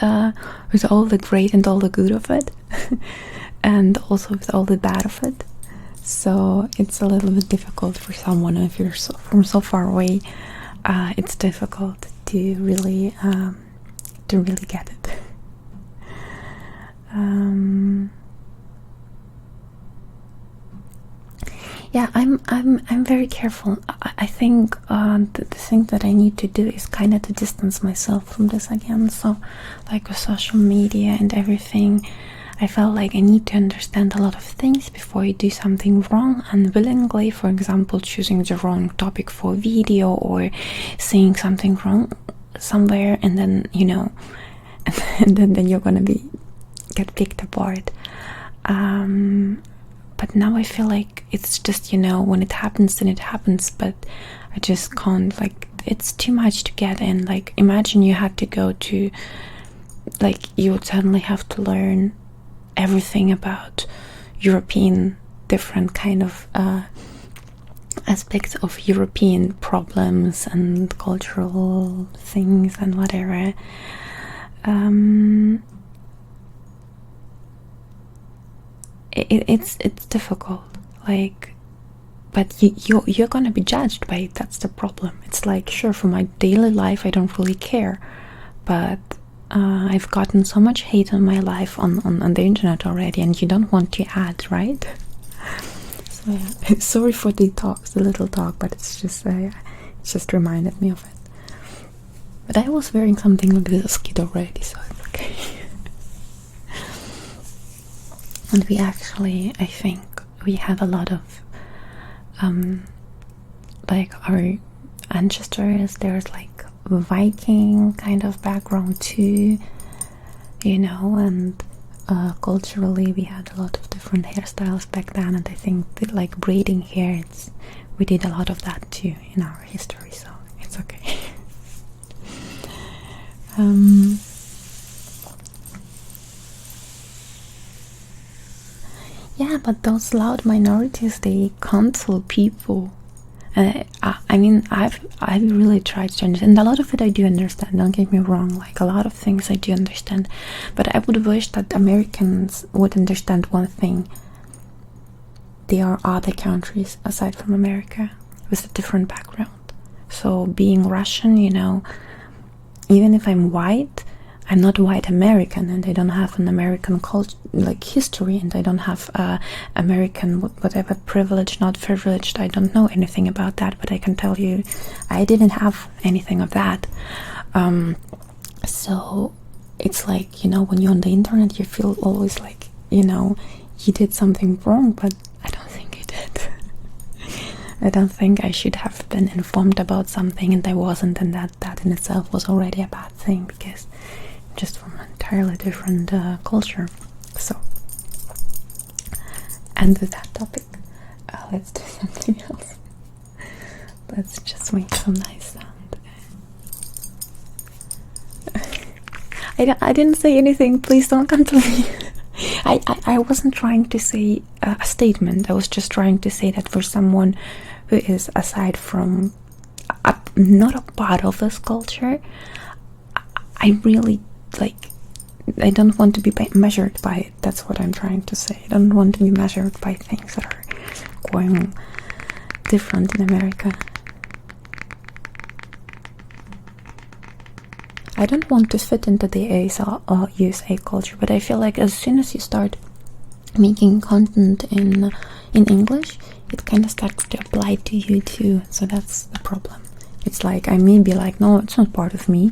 with all the great and all the good of it, and also with all the bad of it. So it's a little bit difficult for someone, if you're from so far away. It's difficult to really get it. Yeah, I'm very careful. I think the thing that I need to do is kind of to distance myself from this again. So, like with social media and everything, I felt like I need to understand a lot of things before you do something wrong unwillingly. For example, choosing the wrong topic for a video, or saying something wrong somewhere, and then and then you're gonna get picked apart. But now I feel like it's just, when it happens, then it happens, but I just can't, like, it's too much to get in. Like, imagine you had to go to, like, you would suddenly have to learn everything about European, different kind of aspects of European problems and cultural things and whatever. It's difficult, like, but you're gonna be judged by it. That's the problem. It's like, sure, for my daily life I don't really care, but I've gotten so much hate on my life on the internet already, and you don't want to add, right? So yeah, sorry for the little talk, but it's just it just reminded me of it. But I was wearing something like this as a kid already, so it's okay. And we actually, I think, we had a lot of like our ancestors, there's like Viking kind of background too, and culturally we had a lot of different hairstyles back then, and I think that, like, braiding hair, we did a lot of that too in our history, so it's okay. Yeah, but those loud minorities, they cancel people. I mean, I've really tried to understand. A lot of it I do understand, don't get me wrong. Like, a lot of things I do understand. But I would wish that Americans would understand one thing. There are other countries aside from America with a different background. So being Russian, even if I'm white, I'm not white American, and I don't have an American culture, like, history, and I don't have American whatever privilege, not privileged. I don't know anything about that, but I can tell you, I didn't have anything of that. So it's like, when you're on the internet, you feel always like, you did something wrong, but I don't think you did. I don't think I should have been informed about something and I wasn't, and that in itself was already a bad thing, because just from an entirely different culture. So, and with that topic, let's do something else. Let's just make some nice sound. I didn't say anything, please don't come to me. I wasn't trying to say a statement. I was just trying to say that for someone who is, aside from not a part of this culture, I really, like, I don't want to be measured by it. That's what I'm trying to say. I don't want to be measured by things that are going different in America. I don't want to fit into the USA culture, but I feel like as soon as you start making content in English, it kind of starts to apply to you too. So that's the problem. It's like, I may be like, no, it's not part of me,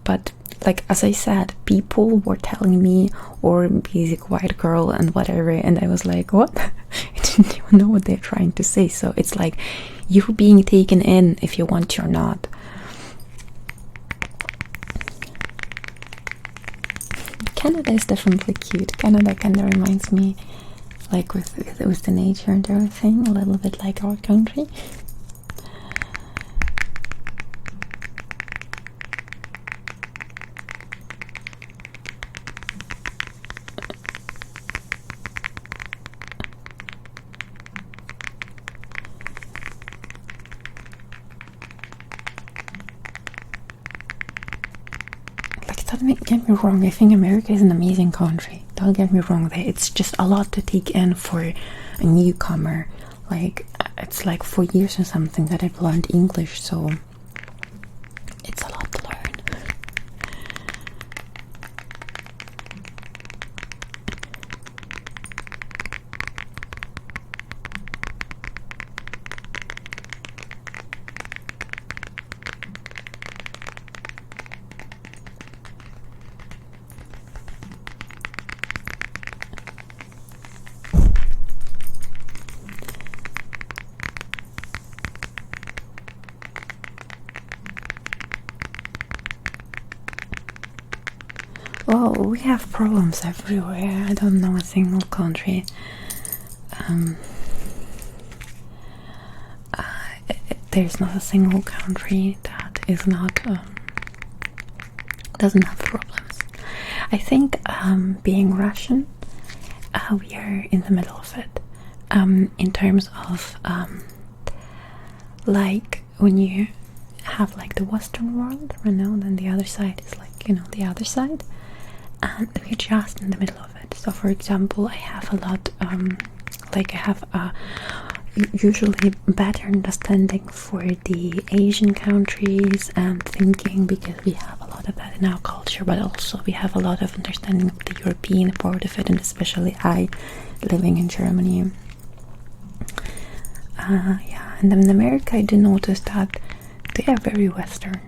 but, like, as I said, people were telling me, or basic white girl and whatever, and I was like, what? I didn't even know what they're trying to say. So it's like, you're being taken in if you want to or not. Canada is definitely cute. Canada kind of reminds me, like, with the nature and everything, a little bit like our country. Don't get me wrong, I think America is an amazing country. Don't get me wrong, it's just a lot to take in for a newcomer. Like, it's like 4 years or something that I've learned English, so it's a lot to learn. we have problems everywhere. I don't know a single country. There's not a single country that is not doesn't have problems. I think being Russian, we are in the middle of it. In terms of like when you have like the Western world, then the other side is like the other side, and we're just in the middle of it. So for example, I have a lot I have usually better understanding for the Asian countries and thinking, because we have a lot of that in our culture, but also we have a lot of understanding of the European part of it, and especially I living in Germany. And then in America I do notice that they are very Western,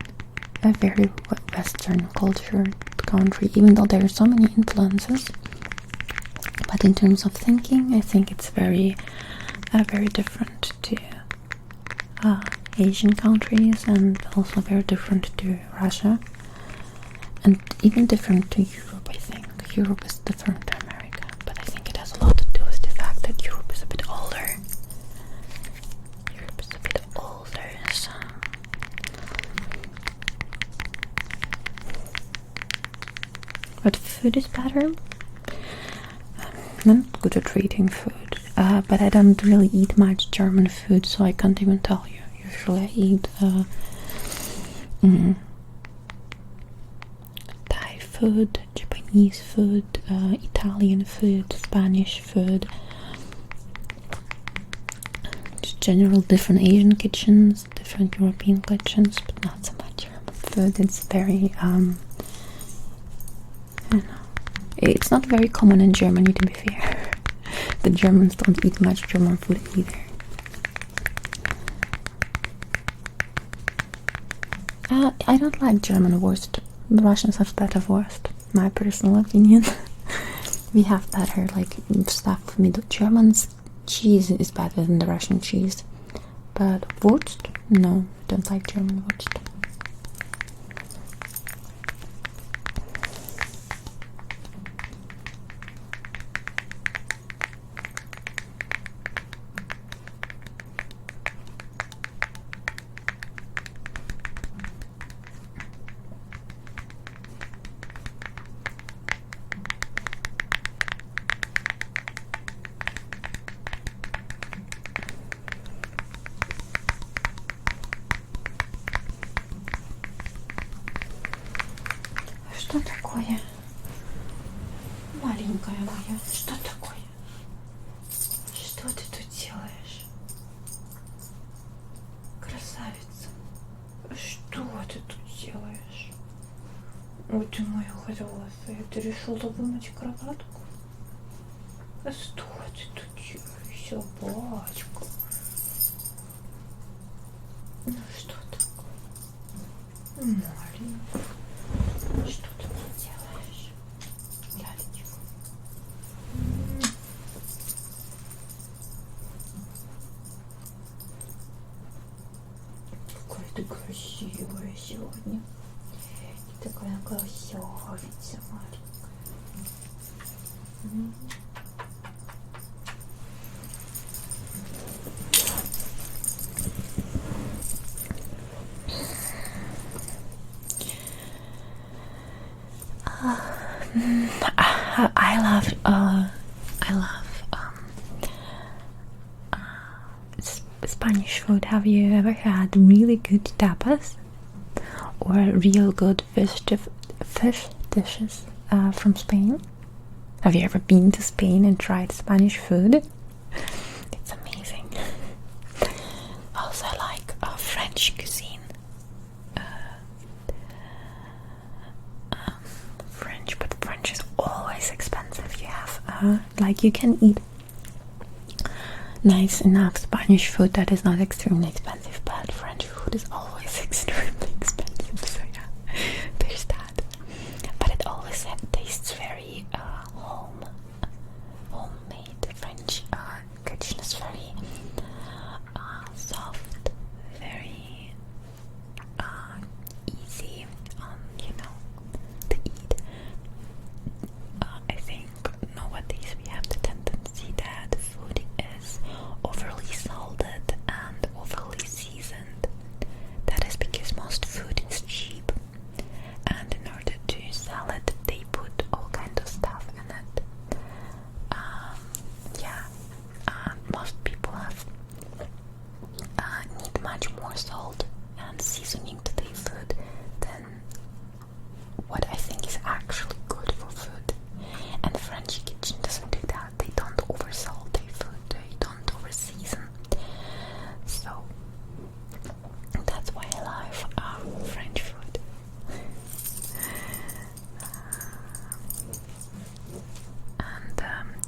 a very Western cultured country, even though there are so many influences. But in terms of thinking, I think it's very different to Asian countries, and also very different to Russia, and even different to Europe. I think Europe is different to America, but I think it has a lot to do with the fact that Europe is a bit older. So. But food is better. I'm not good at reading food, but I don't really eat much German food, so I can't even tell you. Usually I eat Thai food, Japanese food, Italian food, Spanish food, just general different Asian kitchens, different European kitchens, but not so much German food. It's very it's not very common in Germany, to be fair. The Germans don't eat much German food either. I don't like German wurst. The Russians have better wurst, my personal opinion. We have better stuff. The Germans' cheese is better than the Russian cheese, but wurst, no, don't like German wurst. Что такое? Маленькая моя, что такое? Что ты тут делаешь? Красавица. Что ты тут делаешь? Ой, ты моя хорошая, ты решила вымыть кроватку? А что ты тут делаешь, собачка? Ну что такое? Маленькая. Что ты тут делаешь? Лялечка. Какая ты красивая сегодня. Ты такая красавица маленькая. I love Spanish food. Have you ever had really good tapas or real good fish dishes from Spain? Have you ever been to Spain and tried Spanish food? It's amazing. Also, I like French cuisine. French, but French is always expensive. You have you can eat nice enough Spanish food that is not extremely expensive, but French food is always extremely expensive. So yeah, there's that. But it always tastes very homemade. French kitchen is very soft, very easy to eat. And the French kitchen doesn't do that. They don't oversalt their food, they don't overseason. So that's why I love French food. And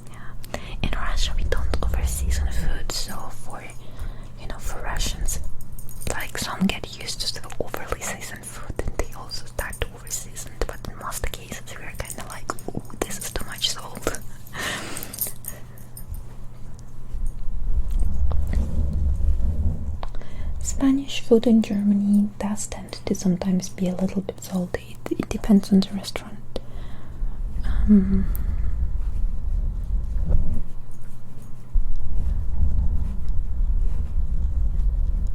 yeah, in Russia we don't overseason food, so for Russians, like, some get used to the overly seasoned food and they also start to overseason, but in most cases we're kind of like, oh, this is too much salt. Spanish food in Germany does tend to sometimes be a little bit salty. It depends on the restaurant.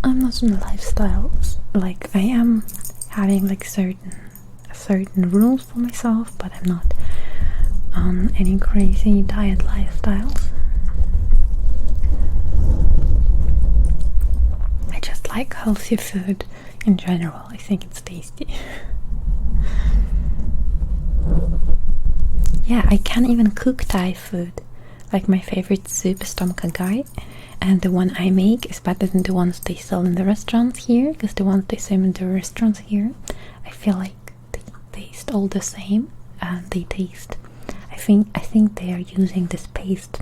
I'm not in lifestyles. Like, I am having like certain rules for myself, but I'm not on any crazy diet lifestyles. I just like healthy food in general. I think it's tasty. Yeah, I can even cook Thai food. Like, my favorite soup is tom kha gai, and the one I make is better than the ones they sell in the restaurants here, because the ones they sell in the restaurants here, I feel like they taste all the same, and they taste, I think they are using this paste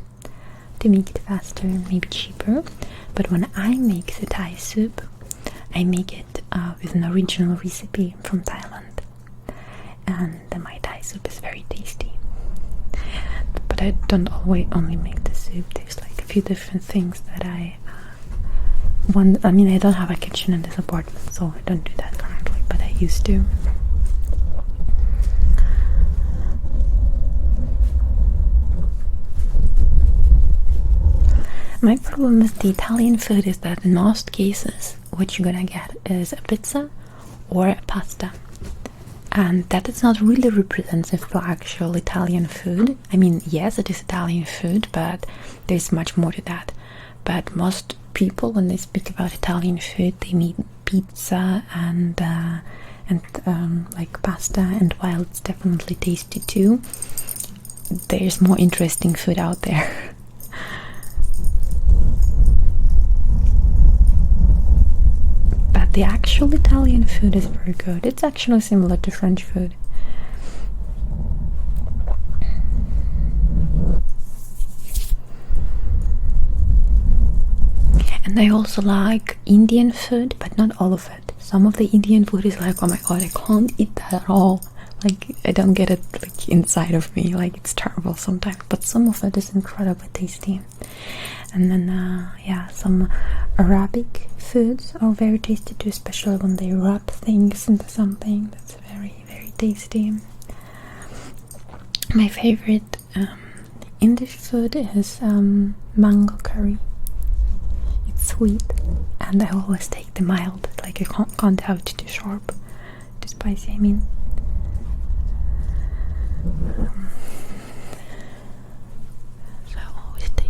to make it faster and maybe cheaper. But when I make the Thai soup, I make it with an original recipe from Thailand, and my Thai soup is very tasty. But I don't always only make the soup. There's like a few different things that I want. I mean, I don't have a kitchen in this apartment, so I don't do that currently, but I used to. My problem with the Italian food is that in most cases what you're gonna get is a pizza or a pasta. And that is not really representative for actual Italian food. I mean, yes, it is Italian food, but there's much more to that. But most people, when they speak about Italian food, they mean pizza and like pasta. And while it's definitely tasty too, there's more interesting food out there. The actual Italian food is very good. It's actually similar to French food. And I also like Indian food, but not all of it. Some of the Indian food is like, oh my god, I can't eat that at all. Like, I don't get it like inside of me. Like, it's terrible sometimes. But some of it is incredibly tasty. And then, yeah, some Arabic foods are very tasty too, especially when they wrap things into something. That's very, very tasty. My favorite Indish food is mango curry. It's sweet, and I always take the mild. Like, I can't have it too sharp, too spicy, I mean. So I always take.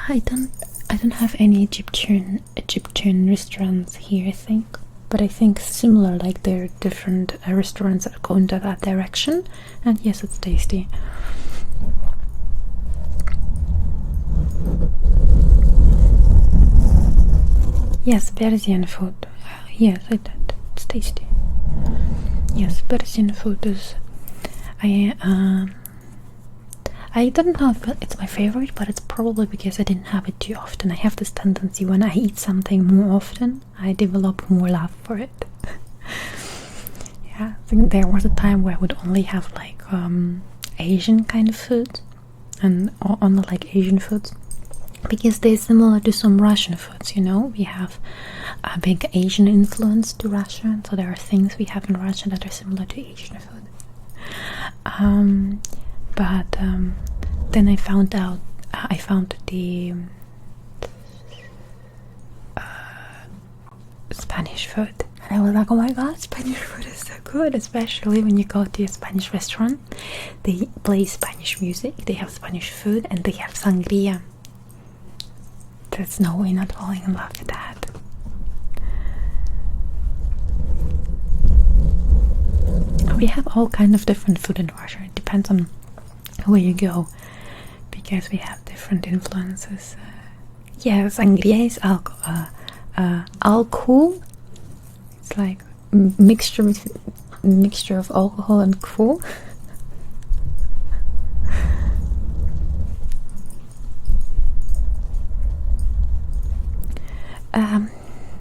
I don't have any Egyptian restaurants here, I think, but I think similar. Like, there are different restaurants that go into that direction, and yes, it's tasty. Yes, Persian food. Yes, it's tasty. Yes, Persian food is. I don't know if it's my favorite, but it's probably because I didn't have it too often. I have this tendency when I eat something more often, I develop more love for it. Yeah, I think there was a time where I would only have like Asian kind of food, and only like Asian foods, because they're similar to some Russian foods, we have a big Asian influence to Russia, and so there are things we have in Russia that are similar to Asian food. But then I found the Spanish food, and I was like, oh my god, Spanish food is so good, especially when you go to a Spanish restaurant. They play Spanish music, they have Spanish food, and they have sangria. There's no way not falling in love with that. we have all kind of different food in Russia. It depends on where you go, because we have different influences. Yeah, sangria is alcohol. It's like mixture of alcohol and kvo.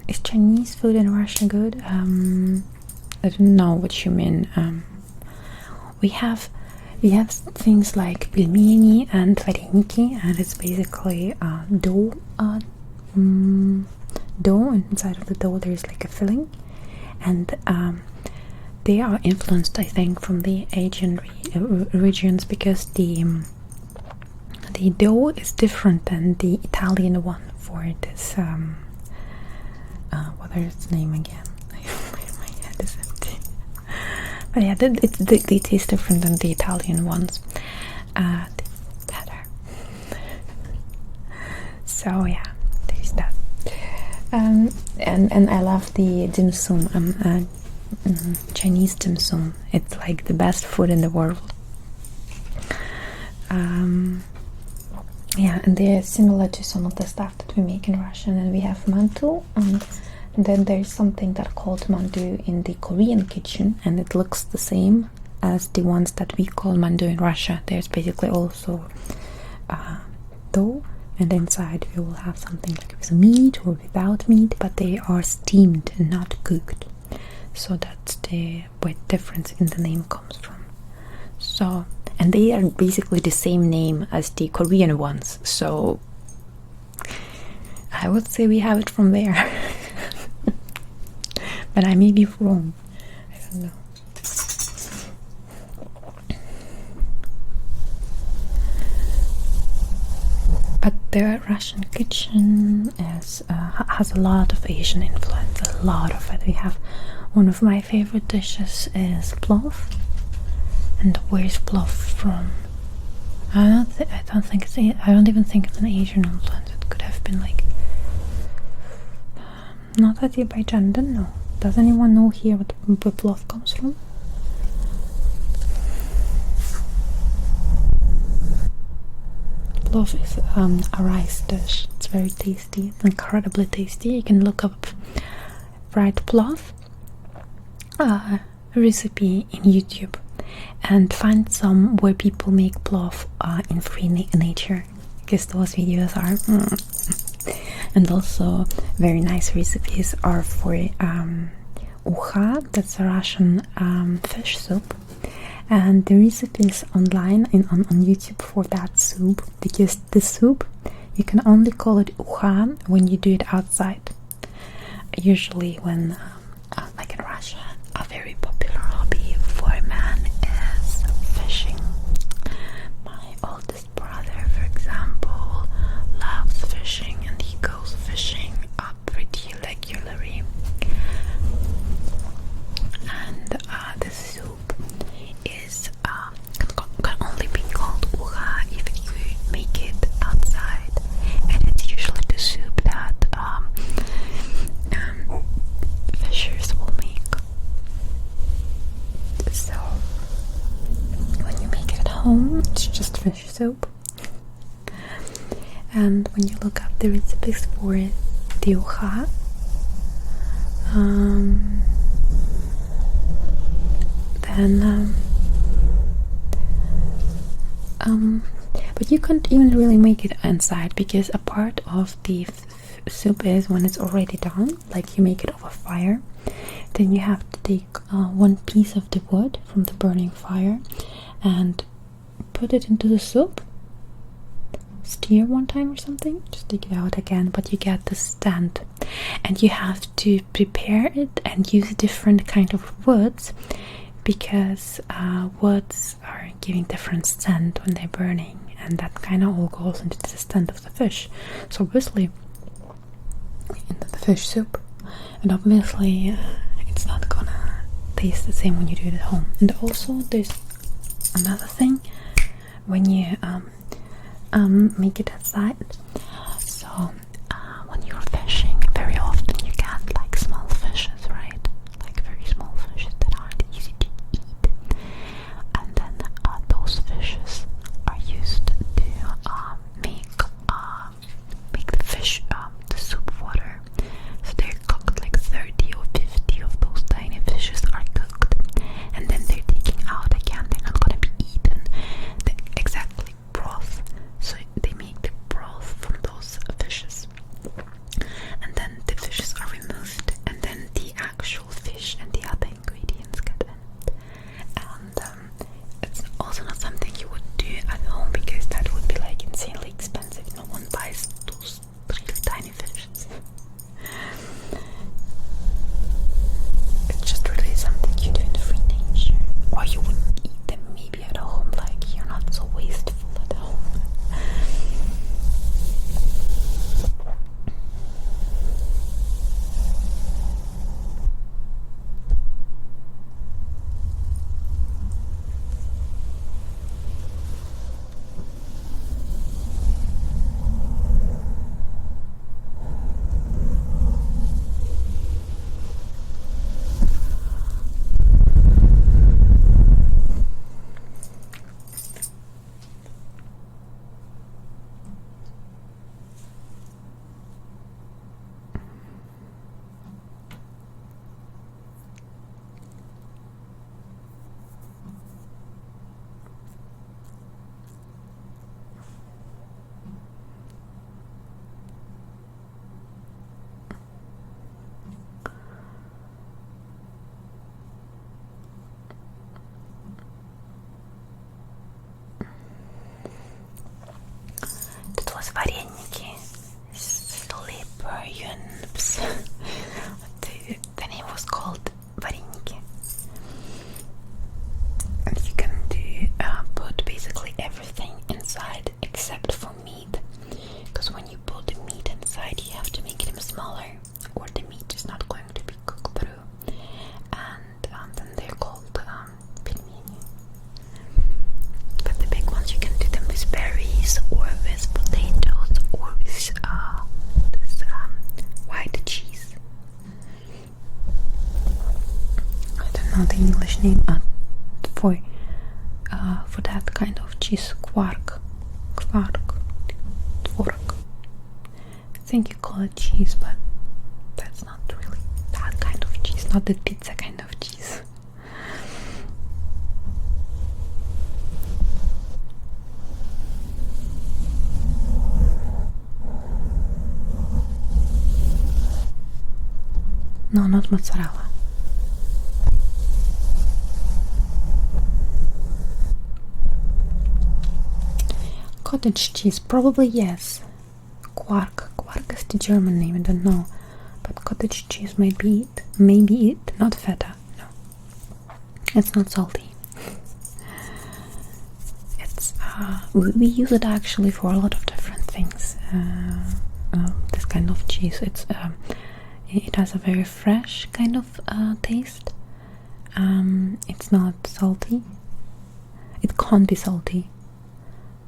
Is Chinese food in Russia good? I don't know what you mean. We have things like pelmeni and vareniki, and it's basically dough. Dough, and inside of the dough there is like a filling, and they are influenced, I think, from the Asian regions, because the dough is different than the Italian one for this. What is its name again? My head is empty. But yeah, they taste different than the Italian ones. Better. So yeah, there's that. And I love the dim sum. Chinese dim sum. It's like the best food in the world. Yeah, and they're similar to some of the stuff that we make in Russian. And we have mantu, and then there's something that called mandu in the Korean kitchen, and it looks the same as the ones that we call mandu in Russia. There's basically also dough, and inside we will have something like with meat or without meat, but they are steamed and not cooked. So that's where the difference in the name comes from. So, and they are basically the same name as the Korean ones, so I would say we have it from there. But I may be wrong. I don't know. But the Russian kitchen has a lot of Asian influence, a lot of it. We have one of my favorite dishes is plov. And where's plov from? I don't even think it's an Asian influence. It could have been like not Azerbaijan. I don't know. Does anyone know here where plov comes from? Plov is a rice dish. It's very tasty. It's incredibly tasty. You can look up fried plov recipe in YouTube and find some where people make plov in free nature, because those videos are and also very nice recipes are for uha, that's a Russian fish soup, and the recipes online on YouTube for that soup, because the soup you can only call it uha when you do it outside. Usually when like in Russia, a very popular hobby for a man is fishing. My oldest brother, for example, loves fishing, and he goes fishing pretty regularly. And the soup is can only be called uha if you make it outside, and it's usually the soup that fishers will make. So when you make it at home, it's just fish soup. And when you look up the recipes for the uha, then but you can't even really make it inside, because a part of the soup is when it's already done, like you make it over fire, then you have to take one piece of the wood from the burning fire and put it into the soup, stir one time or something, just take it out again, but you get the stand, and you have to prepare it and use different kind of woods, because woods are giving different scent when they're burning, and that kind of all goes into the scent of the fish. So obviously into the fish soup, and obviously it's not gonna taste the same when you do it at home. And also there's another thing when you make it outside. So when you're fishing, very often you get like small fishes, right? Like very small fishes that aren't easy to eat. name for that kind of cheese. Quark. Tvorog. I think you call it cheese, but that's not really that kind of cheese, not the pizza kind of cheese. No, not mozzarella. Cottage cheese, probably yes. Quark is the German name, I don't know. But cottage cheese might be it. Maybe it, not feta. No. It's not salty. It's we use it actually for a lot of different things. This kind of cheese. It has a very fresh kind of taste. It's not salty. It can't be salty,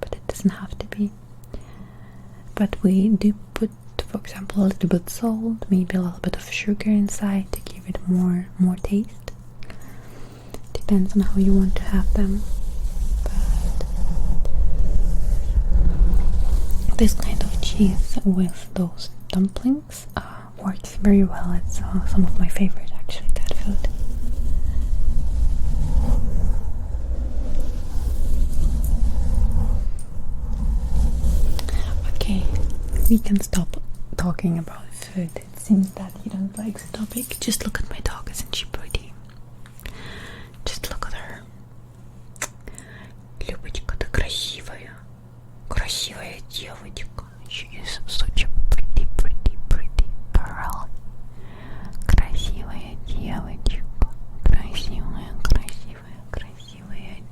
but it doesn't have to be. But we do put, for example, a little bit salt, maybe a little bit of sugar inside to give it more taste. Depends on how you want to have them. But this kind of cheese with those dumplings works very well. It's some of my favorite, actually, that food. Okay, we can stop talking about food. It seems that you don't like the topic. Just look at my dog, isn't she pretty? Just look at her. Любочка, ты красивая. Красивая девочка. She is such a pretty girl. Красивая девочка. Красивая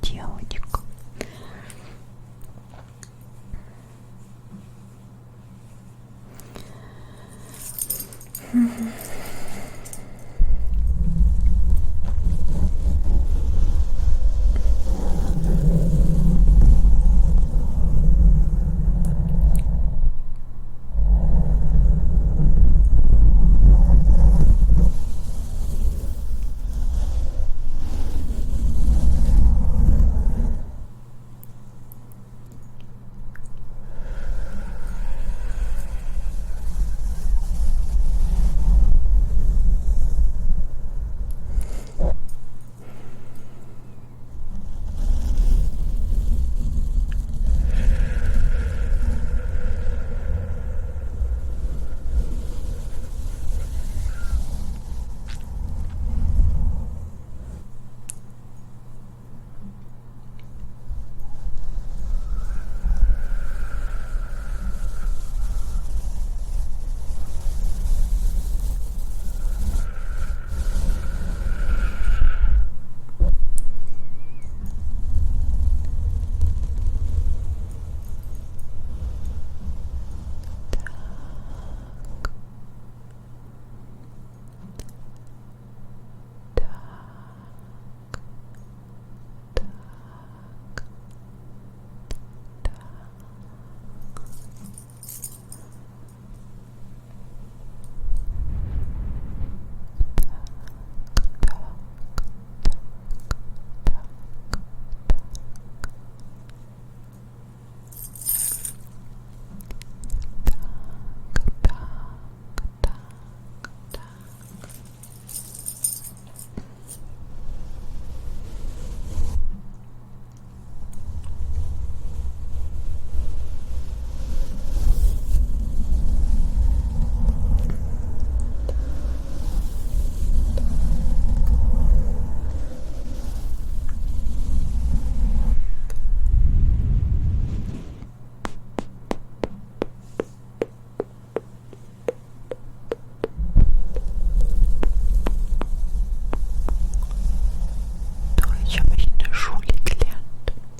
девочка.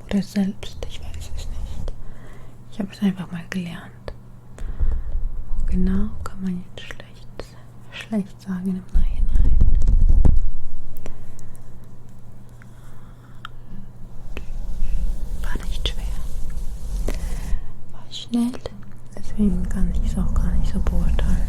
Oder selbst, ich weiß es nicht. Ich habe es einfach mal gelernt. Wo genau kann man jetzt schlecht sagen im Nachhinein. War nicht schwer. War schnell, deswegen kann ich es auch gar nicht so beurteilen.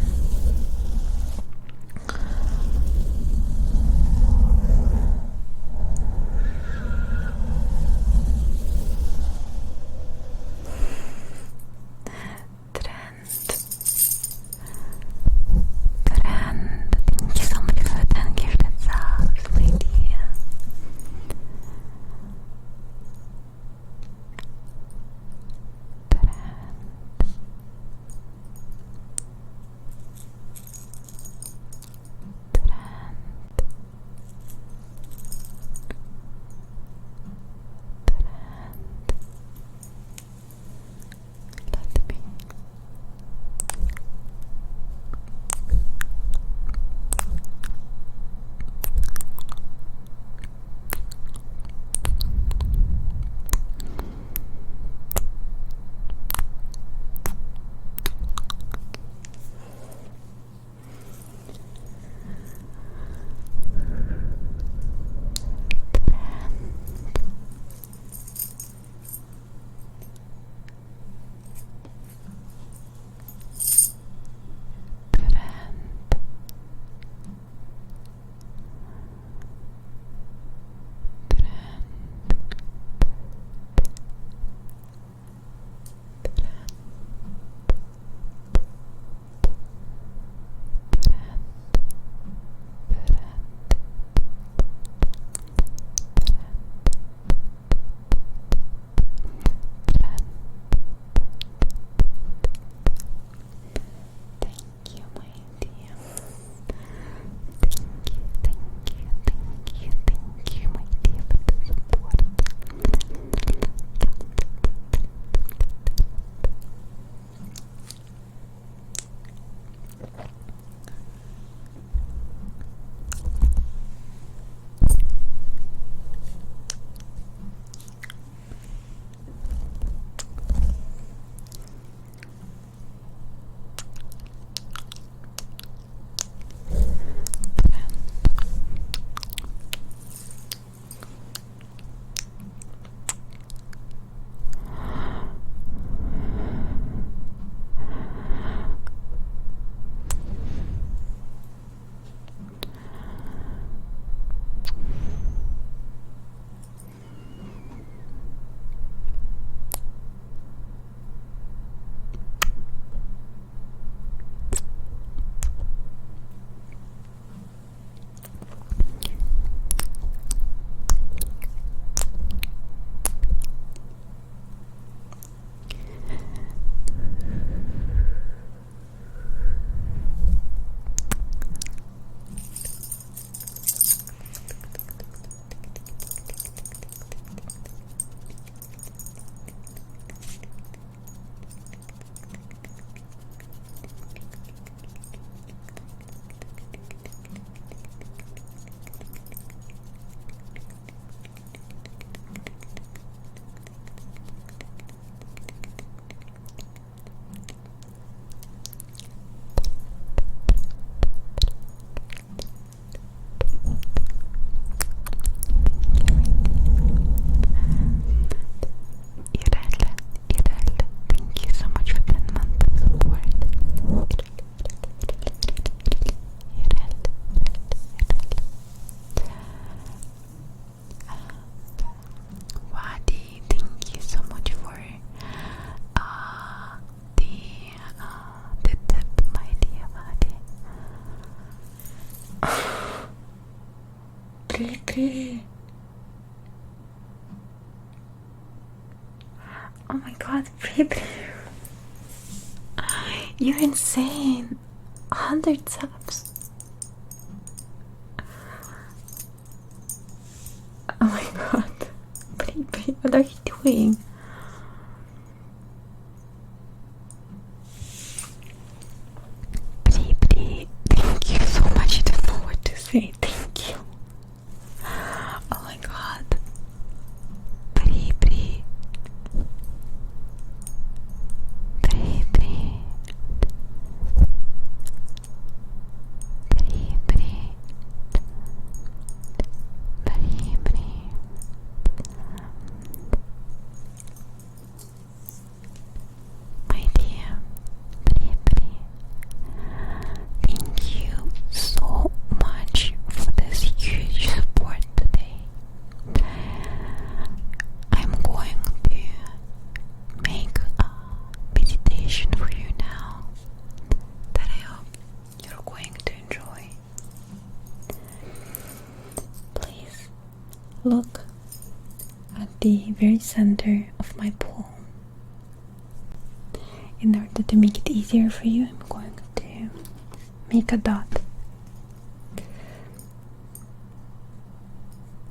pretty. Oh my god, baby. You're insane. 100 subs. Oh my god. Baby, what are you doing? Baby, thank you so much. I don't know what to say. Thank you. Oh my god. Baby. Baby. My dear, thank you so much for this huge support today. I'm going to make a meditation for you now that I hope you're going to enjoy. Please look at the very center of my palm. In order to make it easier for you, I'm going to make a dot.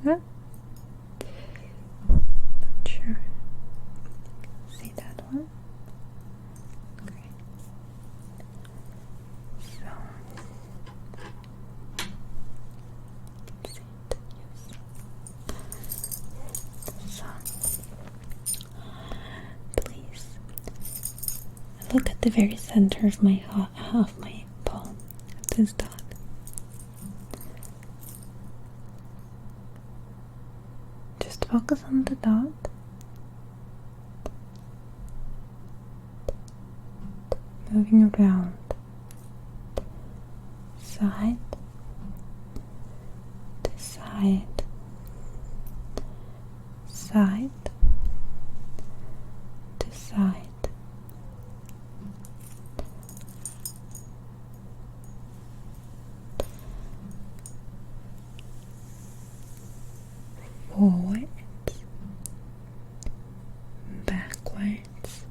Huh? Not sure. See that one? Okay. So, that's it. Yes. So, please look at the very center of my palm. This dot. Just focus on the dot. Moving around. Side to side. Side to side. Forwards, backwards,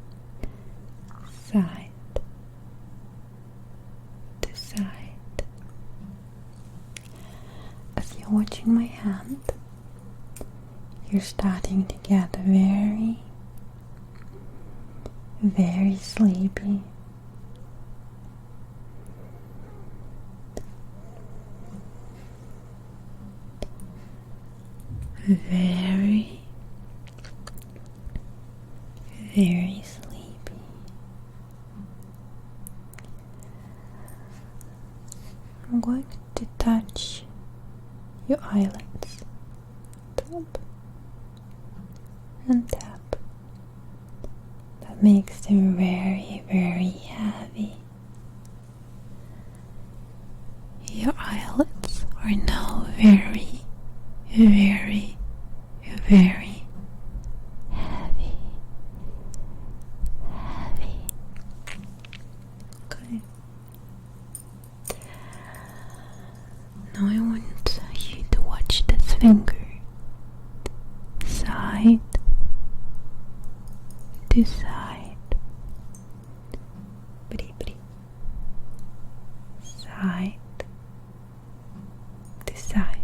side to side. As you're watching my hand, you're starting to get very, very sleepy. Very, very sleepy. I'm going to touch your eyelids, tap and tap. That makes them very, very heavy. Your eyelids are now very, very, very heavy. Okay. Now I want you to watch this finger. Side to side. Side to side.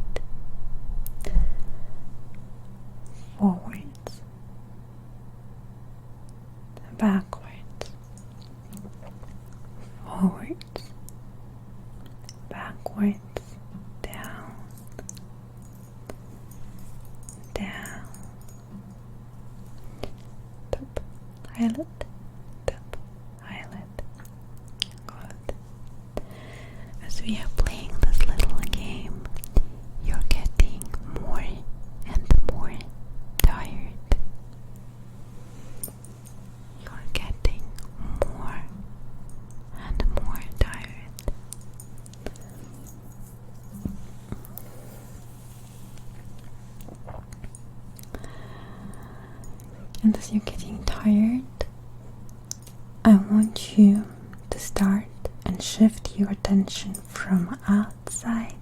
Forwards, backwards, forwards, backwards, down, down, top, eyelid, top, eyelid. Good. As we are playing this little game, you're getting more and more tired. You're getting more and more tired. And as you're getting tired, I want you to start and shift your attention from outside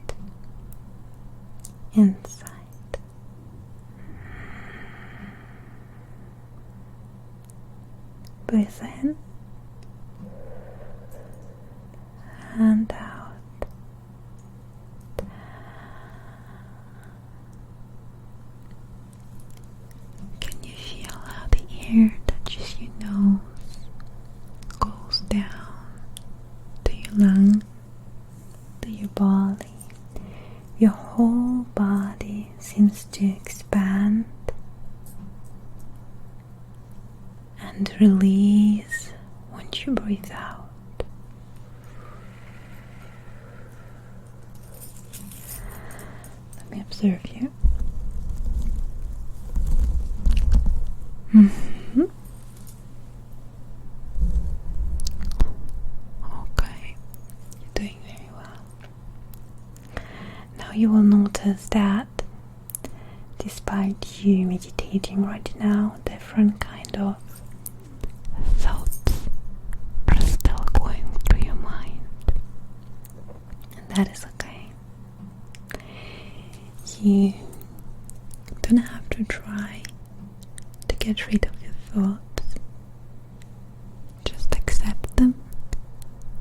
inside. Breathe in and out. Can you feel how the air touches your nose, goes down to your lungs, to your body? Your whole body seems to expand and release once you breathe out. Let me observe you. Okay, you're doing very well. Now you will notice that despite you meditating right now, different kind of thoughts are still going through your mind, and that is okay. You don't have to try to get rid of your thoughts. Just accept them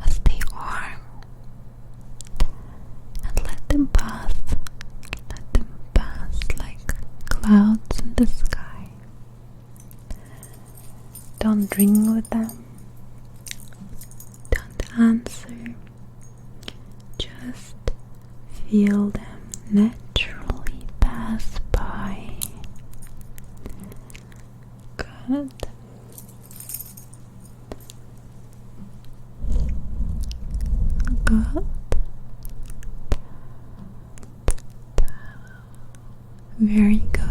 as they are and let them pass. Let them pass like clouds in the sky. Don't ring with them. Don't answer. Just feel them naturally pass by. Good. Good. Very good.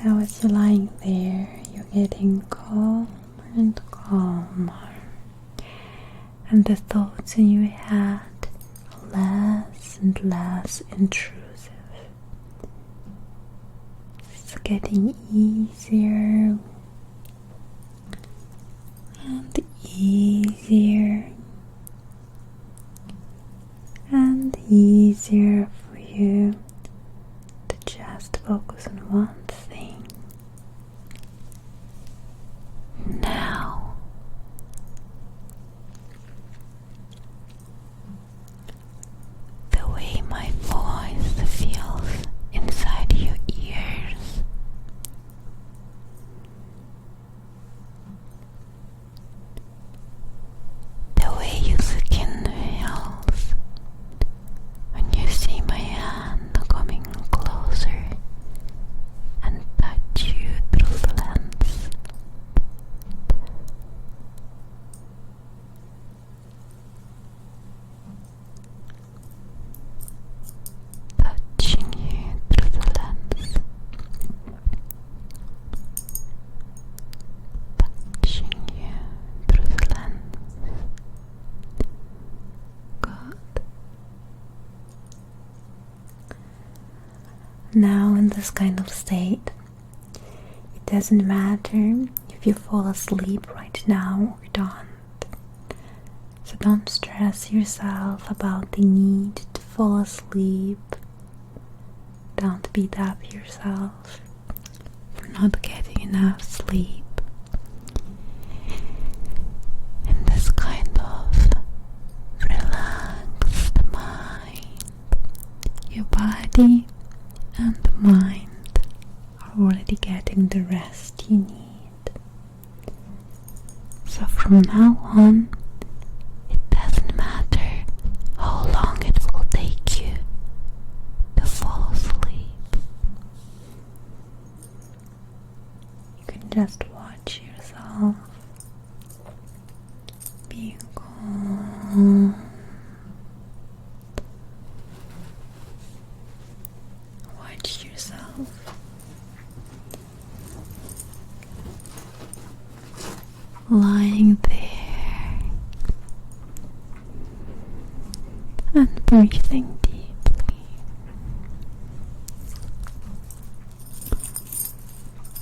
Now as you're lying there, you're getting calmer and calmer, and the thoughts in your head are less and less intrusive. It's getting easier and easier and easier for you to just focus on one thing. Now, the way my voice feels inside your ears, the way your skin feels when you see my hand coming closer and touch you through the lens. Touching you through the lens. Touching you through the lens. Good. Now in this kind of state, it doesn't matter if you fall asleep right now or don't. So don't stress yourself about the need to fall asleep. Don't beat up yourself for not getting enough sleep. In this kind of relaxed mind, your body and mind are already getting the rest you need. So from now on, it doesn't matter how long it will take you to fall asleep. You can just watch yourself being calm. Watch yourself lying there and breathing deeply.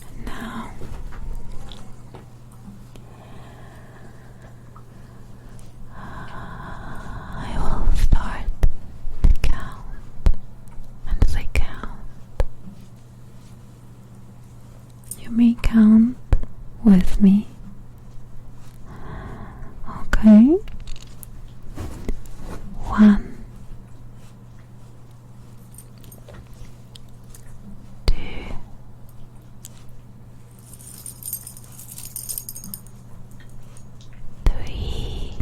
And now I will start to count count with me. Okay. 1, 2, 3,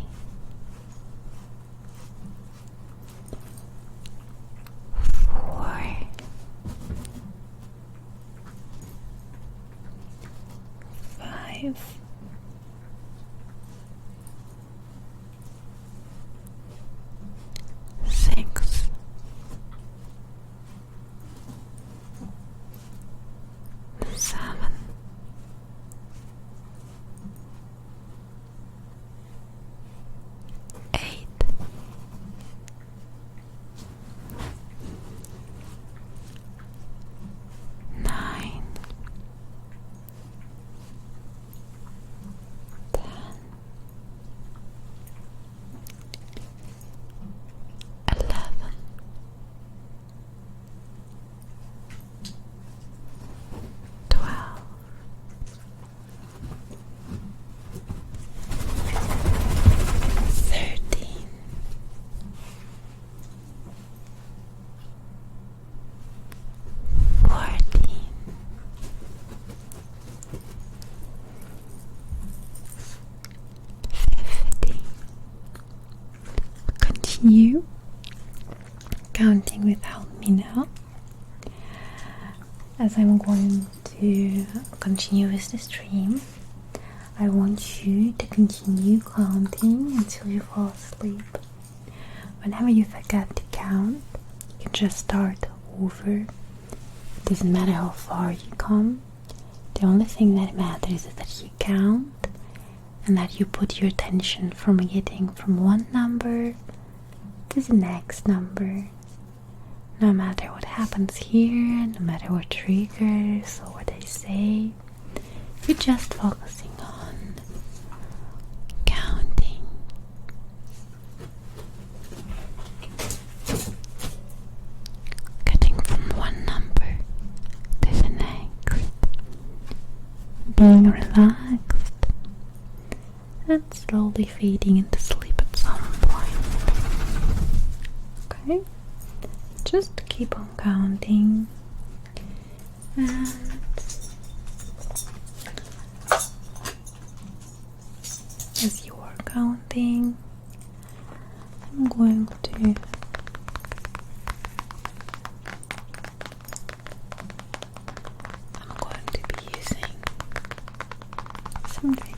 4, 5, 6, 7, 8, 9, 10, 11, 12, 13, 14, 15. Continue counting without me now, as I'm going to continue with the stream. I want you to continue counting until you fall asleep. Whenever you forget to count, you can just start over. It doesn't matter how far you come. The only thing that matters is that you count and that you put your attention from getting from one number to the next number. No matter what happens here, no matter what triggers or what I say, you're just focusing on counting. Getting from one number to the next. Being relaxed and slowly fading into sleep at some point. Okay? Just keep on counting, and as you are counting, I'm going to be using some triggers.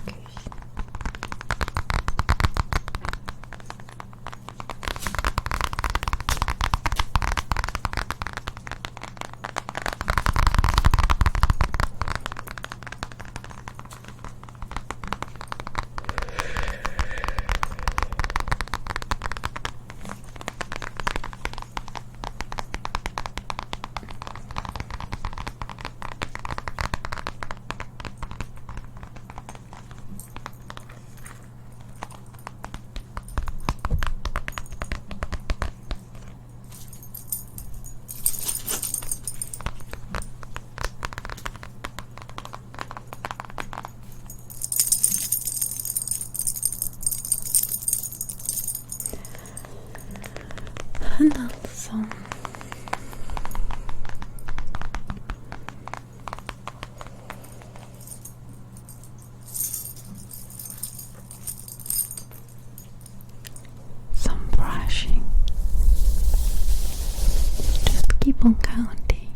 And also some brushing. Just keep on counting.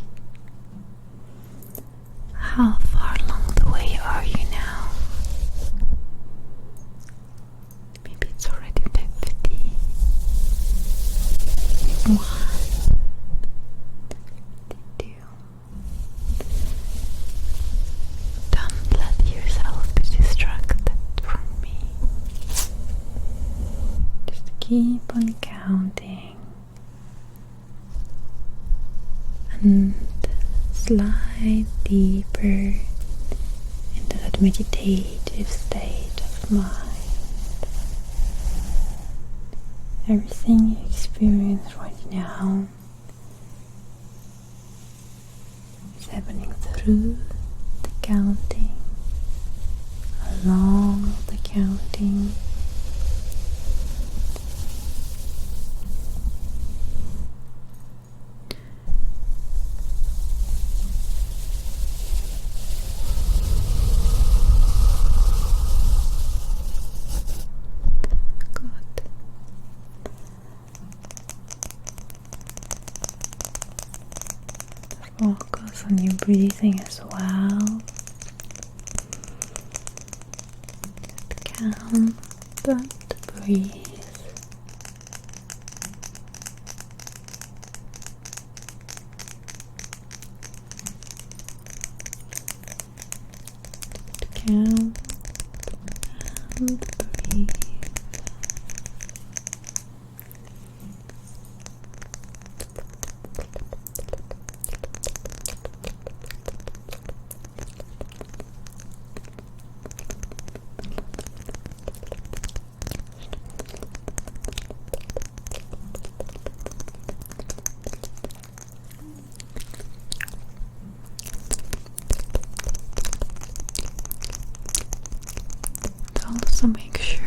How far along the way are you now? Maybe it's already 50. 1, 2. Don't let yourself be distracted from me. Just keep on counting and slide deeper into that meditative state of mind. Everything you experience right now is happening through the counting. Focus on your breathing as well. Count and breathe. Count and breathe. Also make sure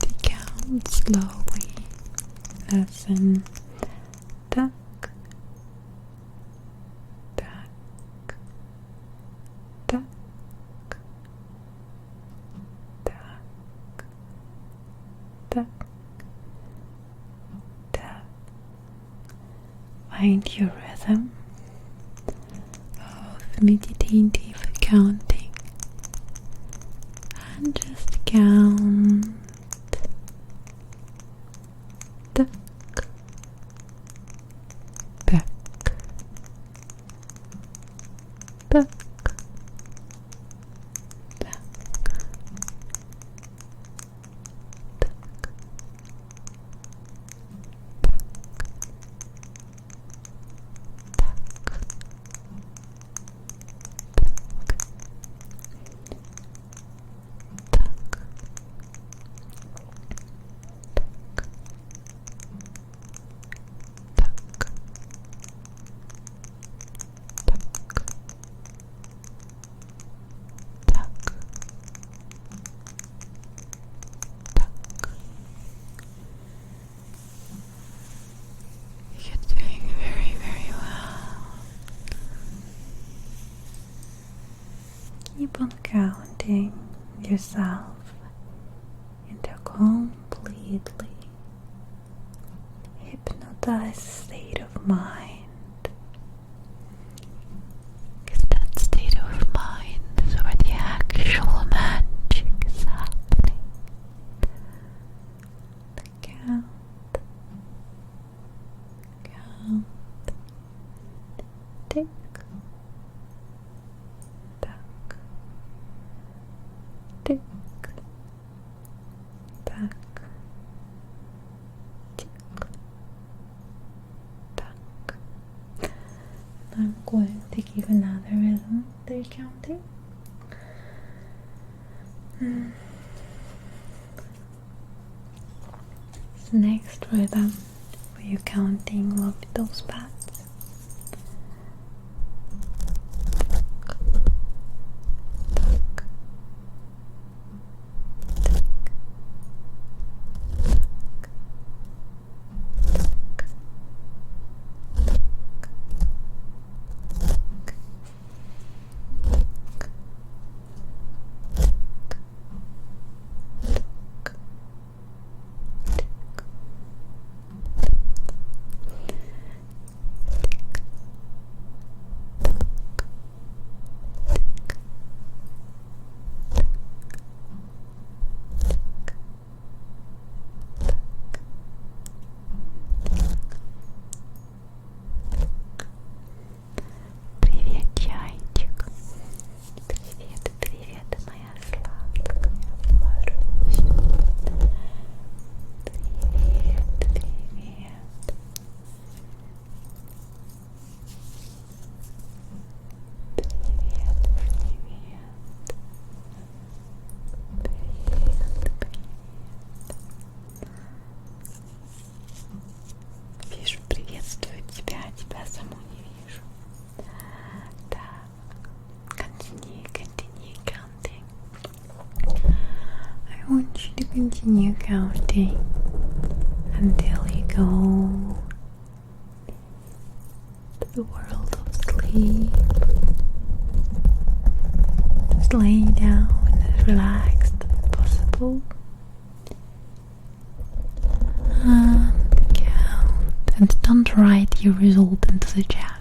to count slowly, as in tuck, tuck, tuck, tuck, tuck, tuck. Find your rhythm of meditative counting and just count. Tuck, tuck, tuck, tuck, keep on counting yourself into a completely hypnotized state of mind. Because that state of mind is where the actual magic is happening. Count, count, tick, tack, tick, tack, tick, tack. I'm going to give another rhythm to your counting. The next rhythm for your counting will be those pads. I want you to continue counting until you go to the world of sleep. Just lay down as relaxed as possible and count. And don't write your result into the chat.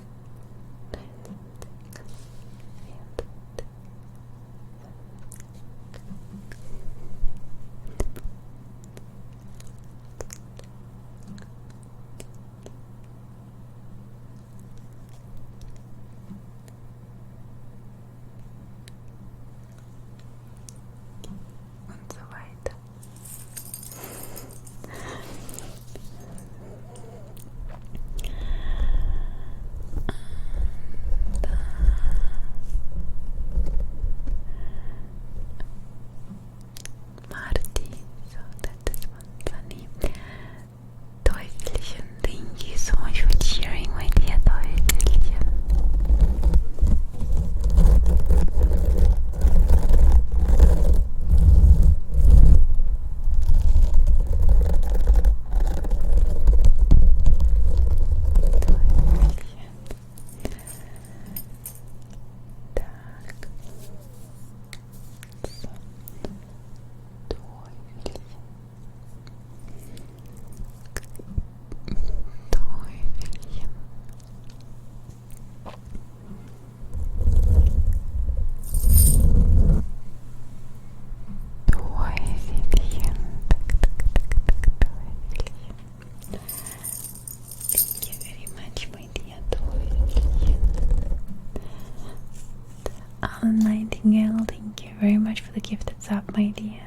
Alan Nightingale, thank you very much for the gifted sub, my dear.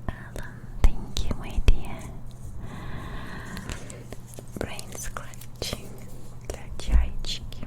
Alan, thank you, my dear. Brain scratching для чайчики.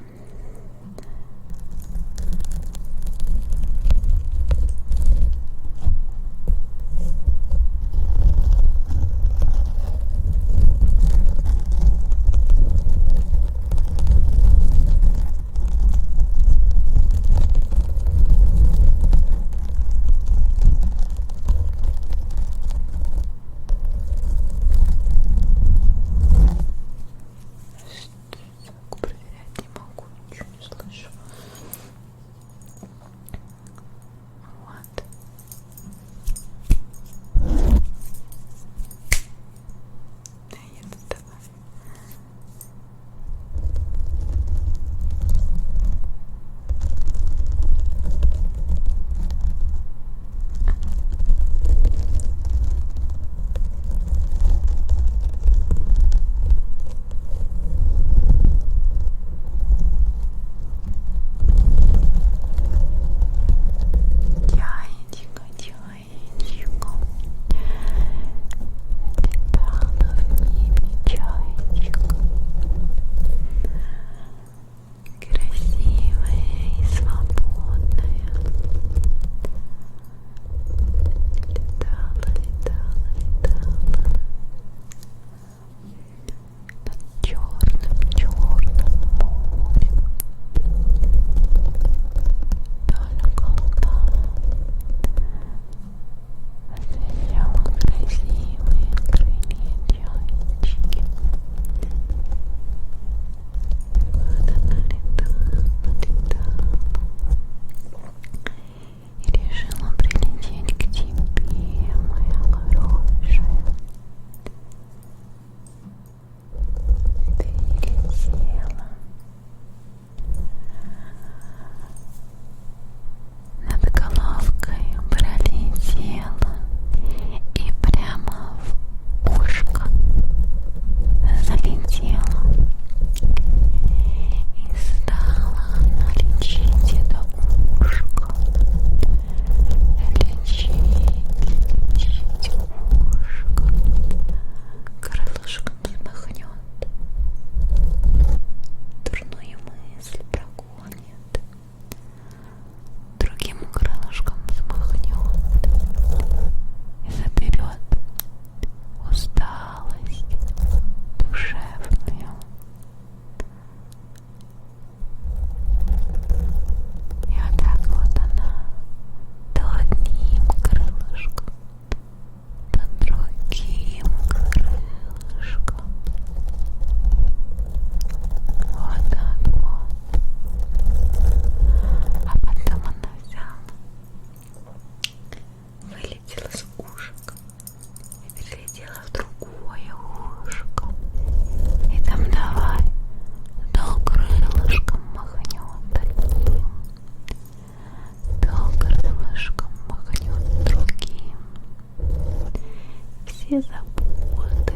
Все заботы,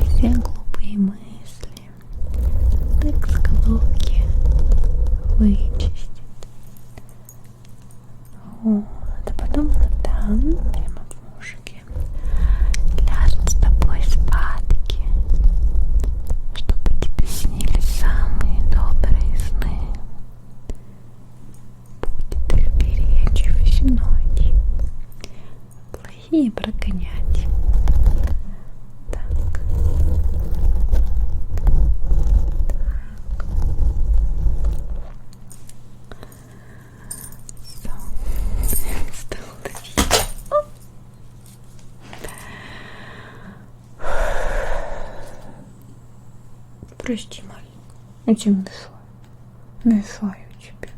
все глупые мысли так с головки вычистит. Вот, а потом там, прямо в ушке, ляжет с тобой спадки, чтобы тебе снились самые добрые сны. Будет их беречь всю ночь, плохие прогонять. Так. Стало давить. Прости, маленькая, я тебе мешаю тебе.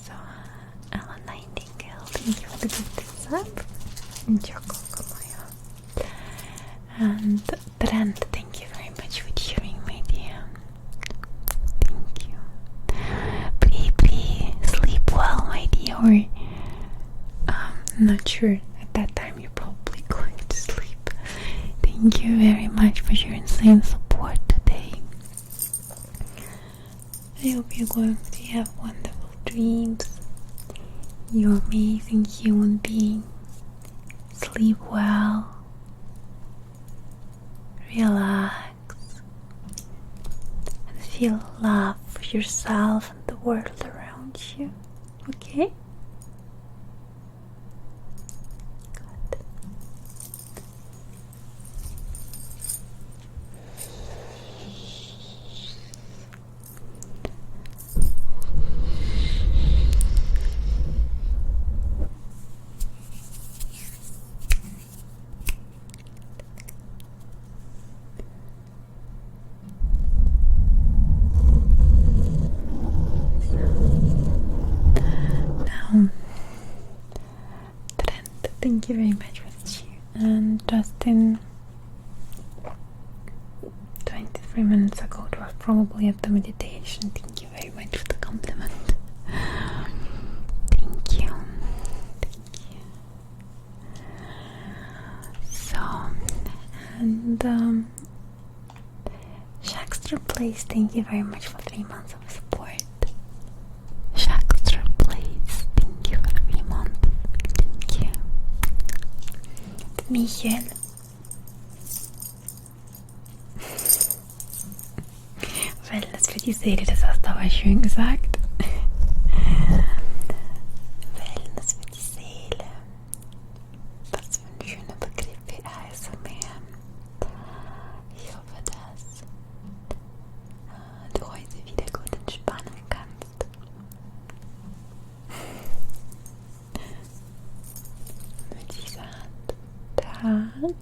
So, Ella Nightingale, thank you for the good up. Дякую, моя. And Trent, thank you very much for cheering, my dear. Thank you. Please sleep well, my dear. Not sure. At that time, you're probably going to sleep. Thank you very much for your insane support today. I hope you're going to have wonderful dreams. You're an amazing human being. Sleep well. Relax. And feel love for yourself and the world around you. Okay? Good. Trent, thank you very much for the cheer. And just in 23 minutes ago, it was probably at the meditation. Thank you very much for the compliment. Thank you. Thank you. So, and Shaxter Place, thank you very much for 3 months of support. Shaxter Place, thank you for 3 months. Thank you. Michael. Wellness für die Seele, das hast du aber schön gesagt. Wellness für die Seele. Was für ein schöner Begriff für ASMR. Ich hoffe, dass du heute wieder gut entspannen kannst. Mit dieser Hand.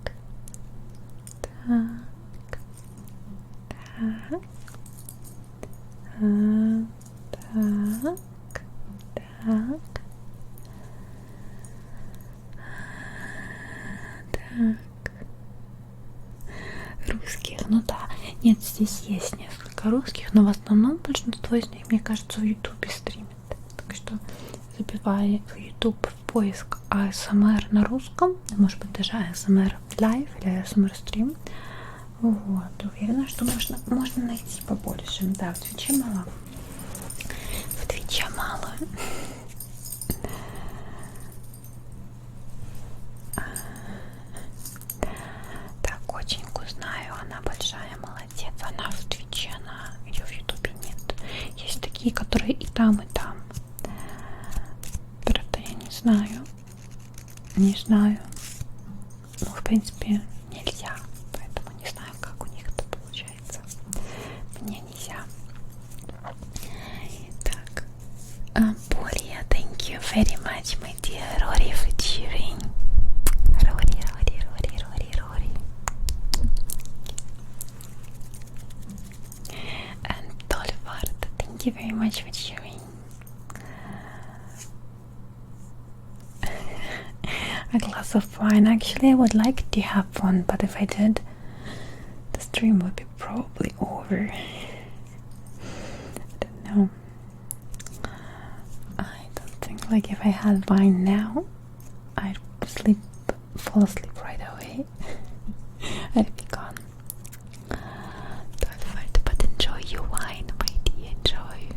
Tag. Русских, ну да. Нет, здесь есть несколько русских, но в основном большинство из них, мне кажется, в Ютубе стримят. Так что забивай в YouTube в поиск ASMR на русском, может быть даже ASMR Live или ASMR стрим. Вот, уверена, что можно найти побольше. Да, в Твиче мало. В Твиче мало. Так, Коченьку знаю, она большая молодец. Она в Твиче, ее в Ютубе нет. Есть такие, которые и там, и там. Правда, я не знаю. Не знаю. Ну, в принципе, нельзя. Поэтому не знаю, как у них это получается. Мне нельзя. Так. Полия, thank you very much, my dear Rory, for cheering. Rory. And Tolvard, thank you very much for cheering. A glass of wine. Actually, I would like to have one, but if I did, the stream would be probably over. I don't know. I don't think, like, if I had wine now, I'd fall asleep right away. I'd be gone. But enjoy your wine, my dear. Enjoy.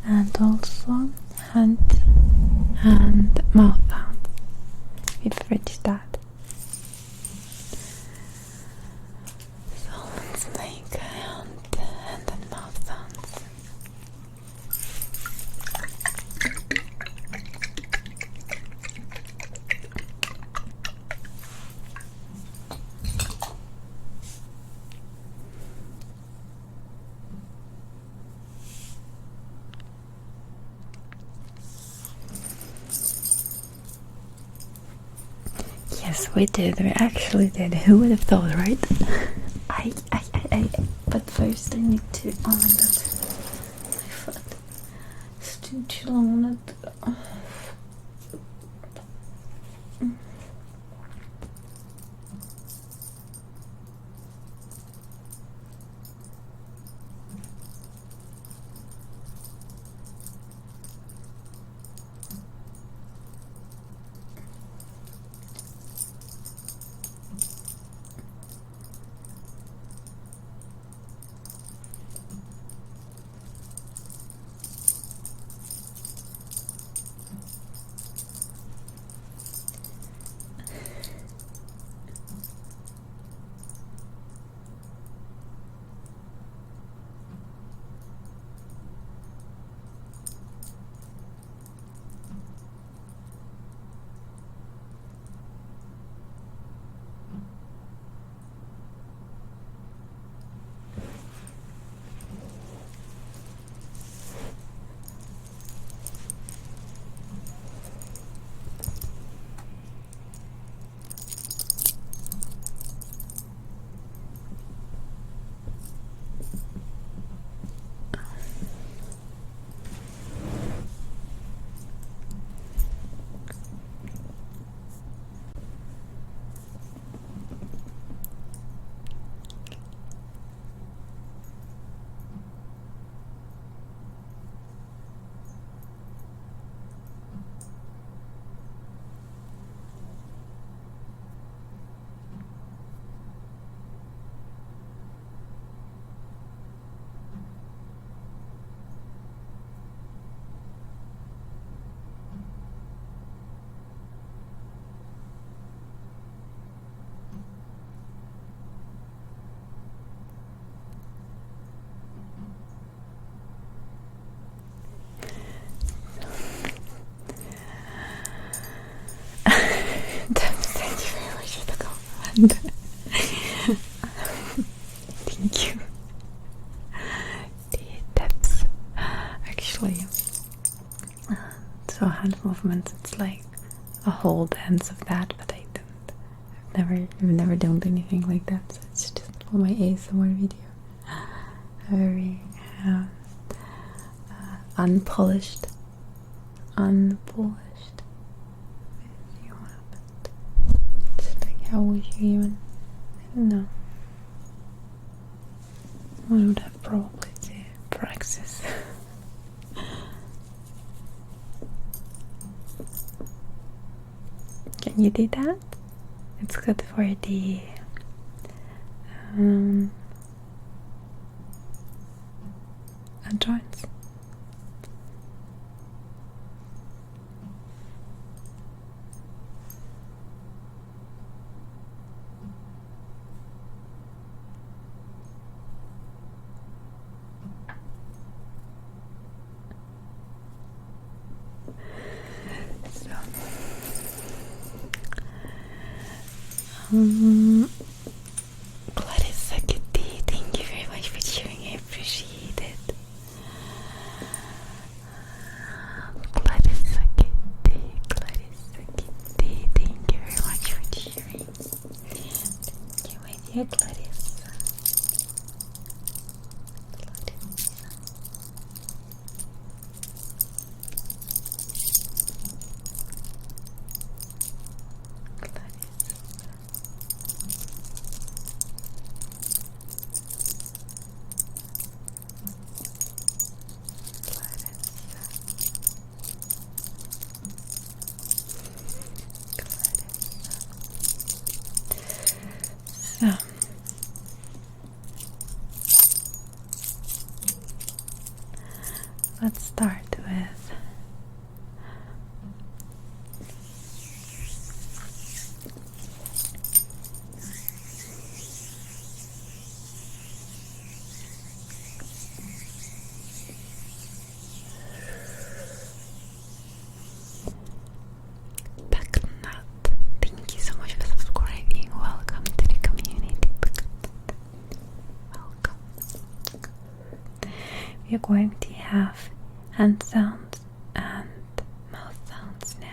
And also hand and mouth sound. We've already started. So let's make hand and mouth sounds. Yes, we did. We actually did. Who would have thought, right? But first I need to. Oh my god. My foot. It's too long on it. Thank you. That's actually so hand movements. It's like a whole dance of that, but I've never done anything like that. So it's just for my ASMR video. Very unpolished. It's like, how would you even? I don't know. I would have probably to practice. Can you do that? It's good for the joints. So, Clarissa Kitty, thank you very much for sharing. I appreciate it. Clarissa Kitty, thank you very much for sharing. Thank you, my dear Clarissa. So, let's start with Backnut. Thank you so much for subscribing. Welcome to the community. Welcome. We are going to have hand sounds and mouth sounds now.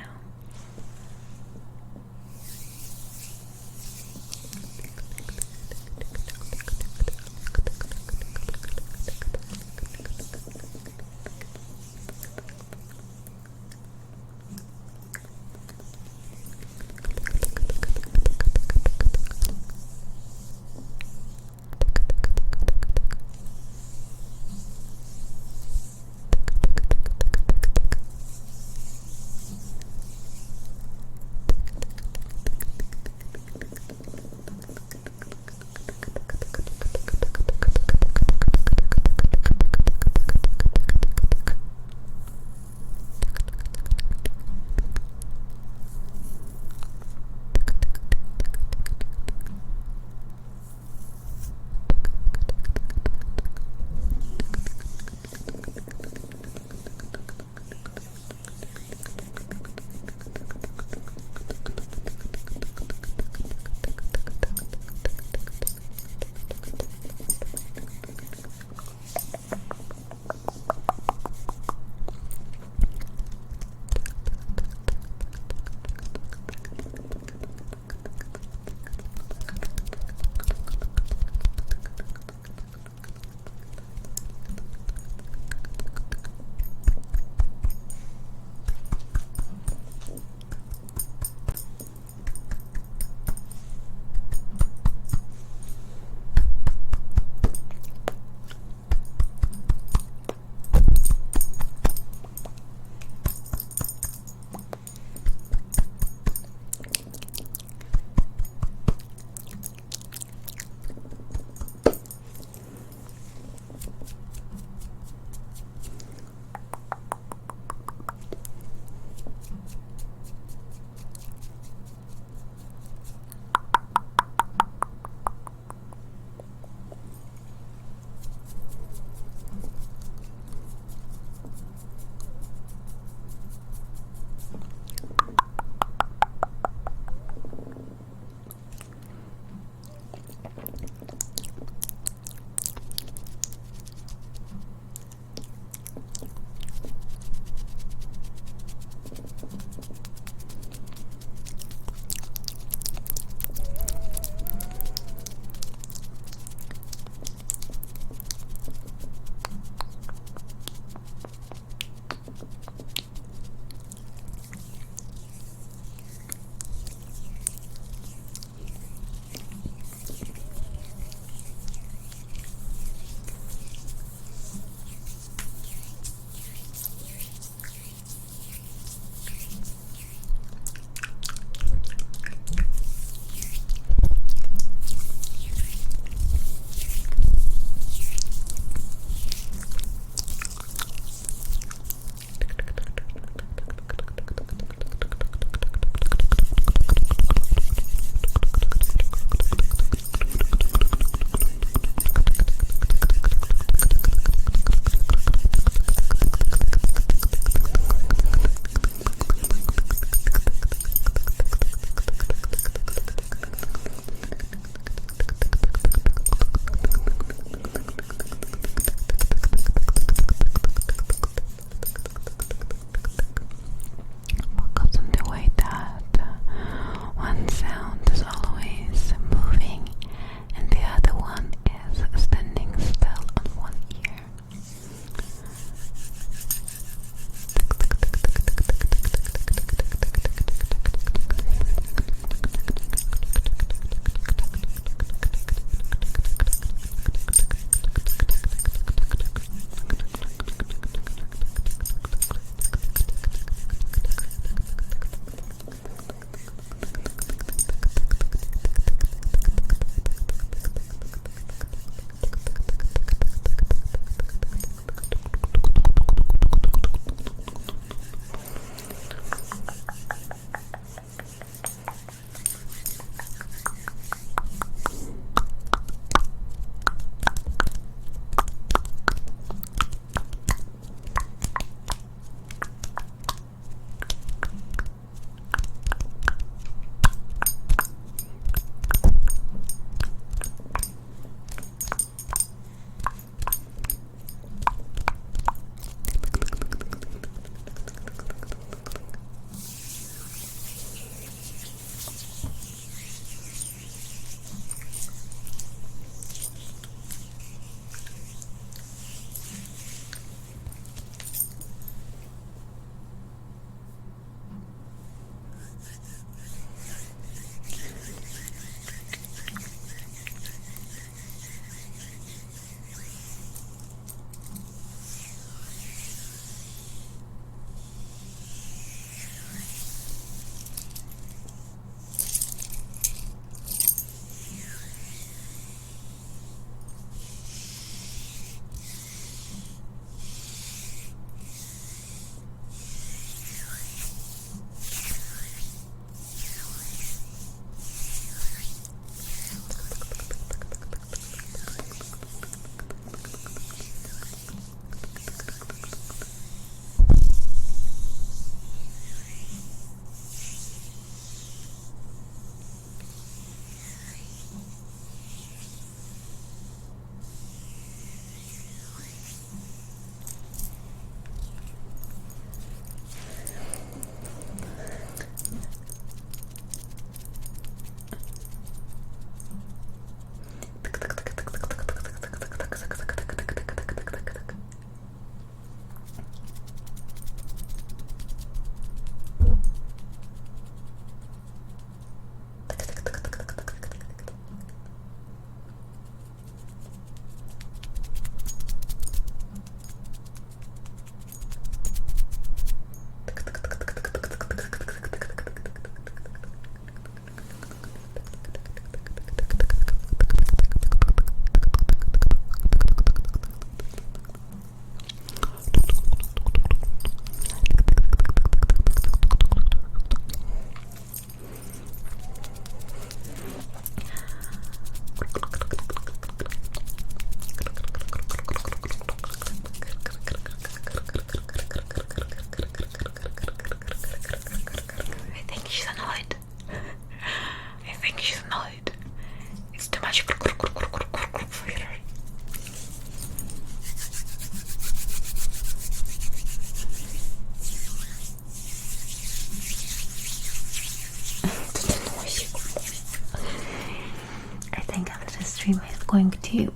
you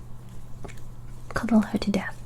cuddle her to death.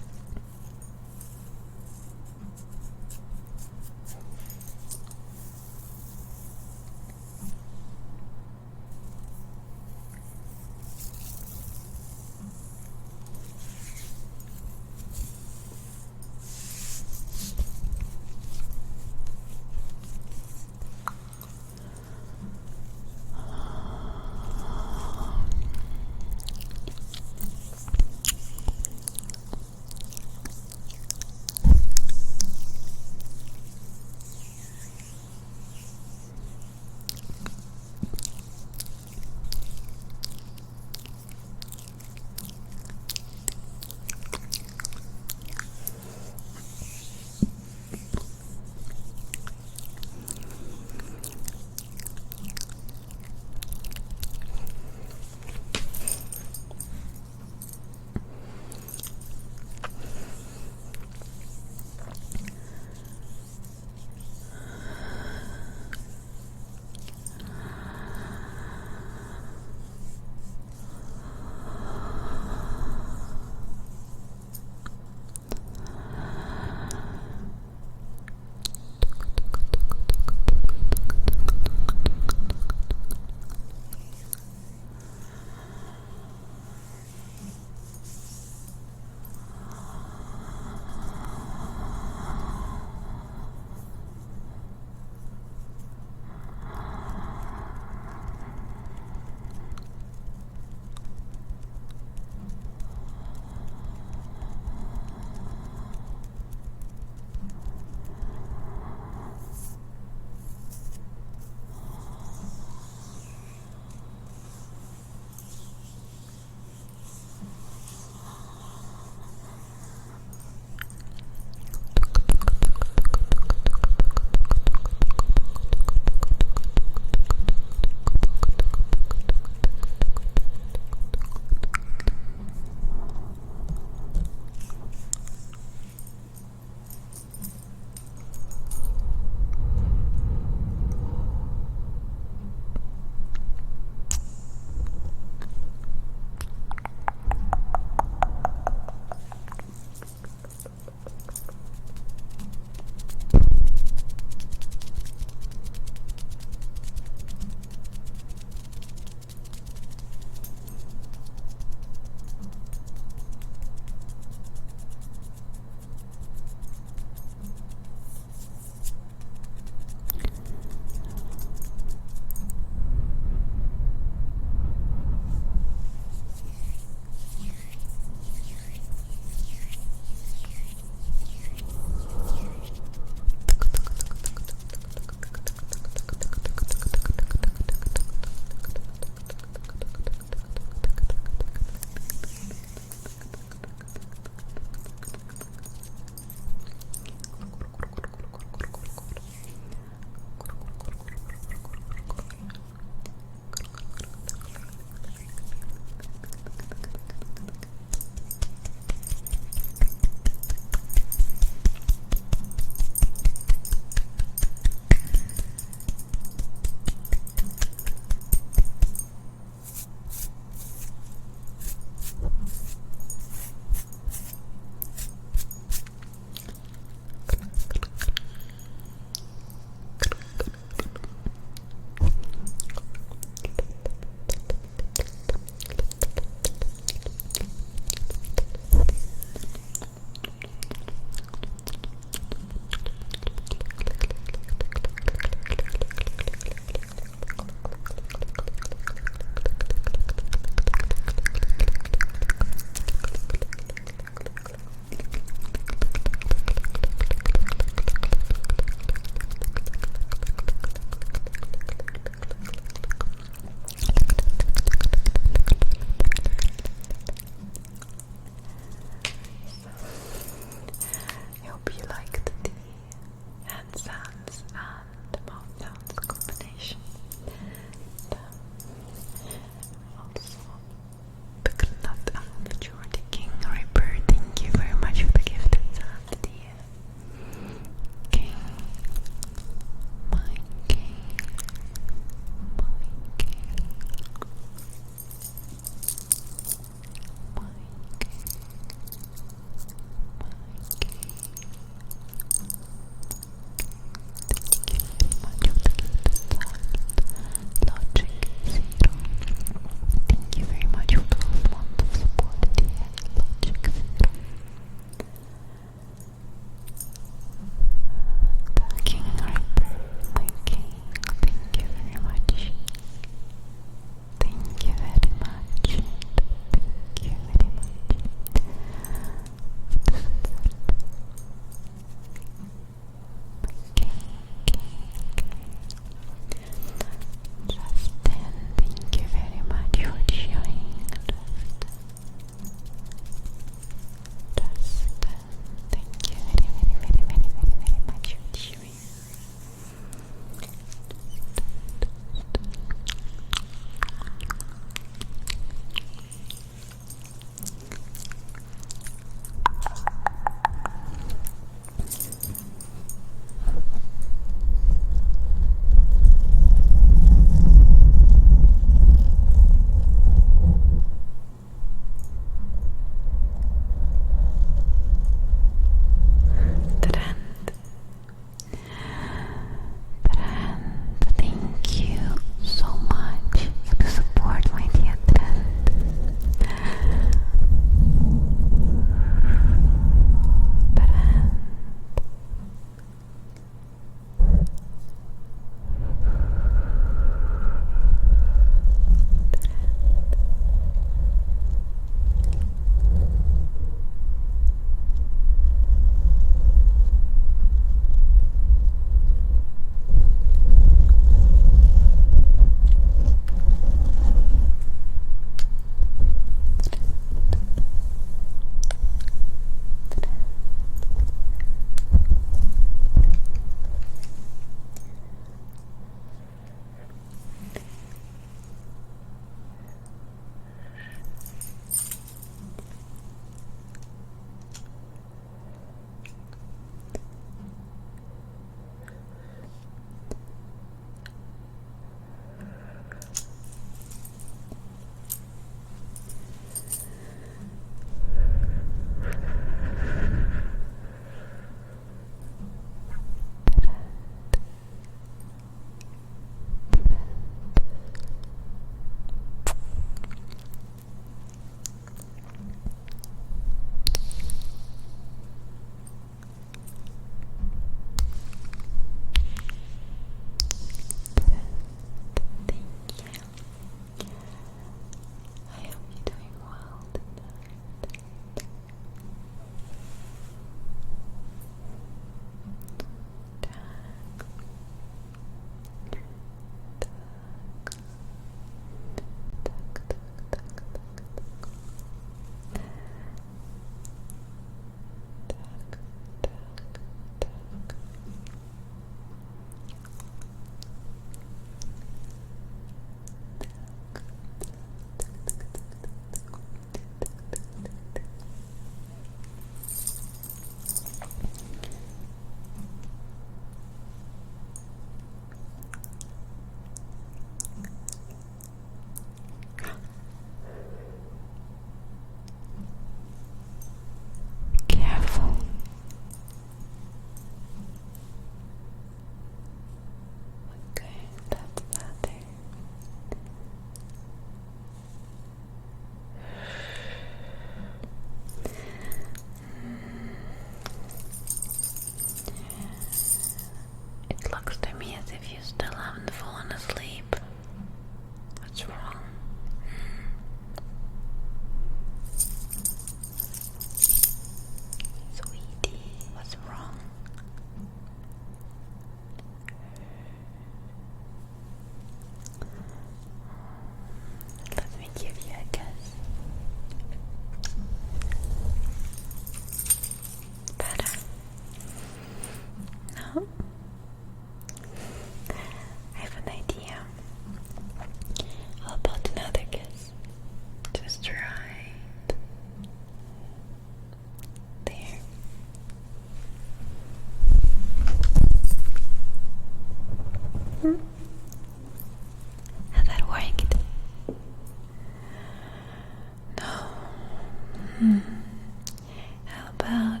How about,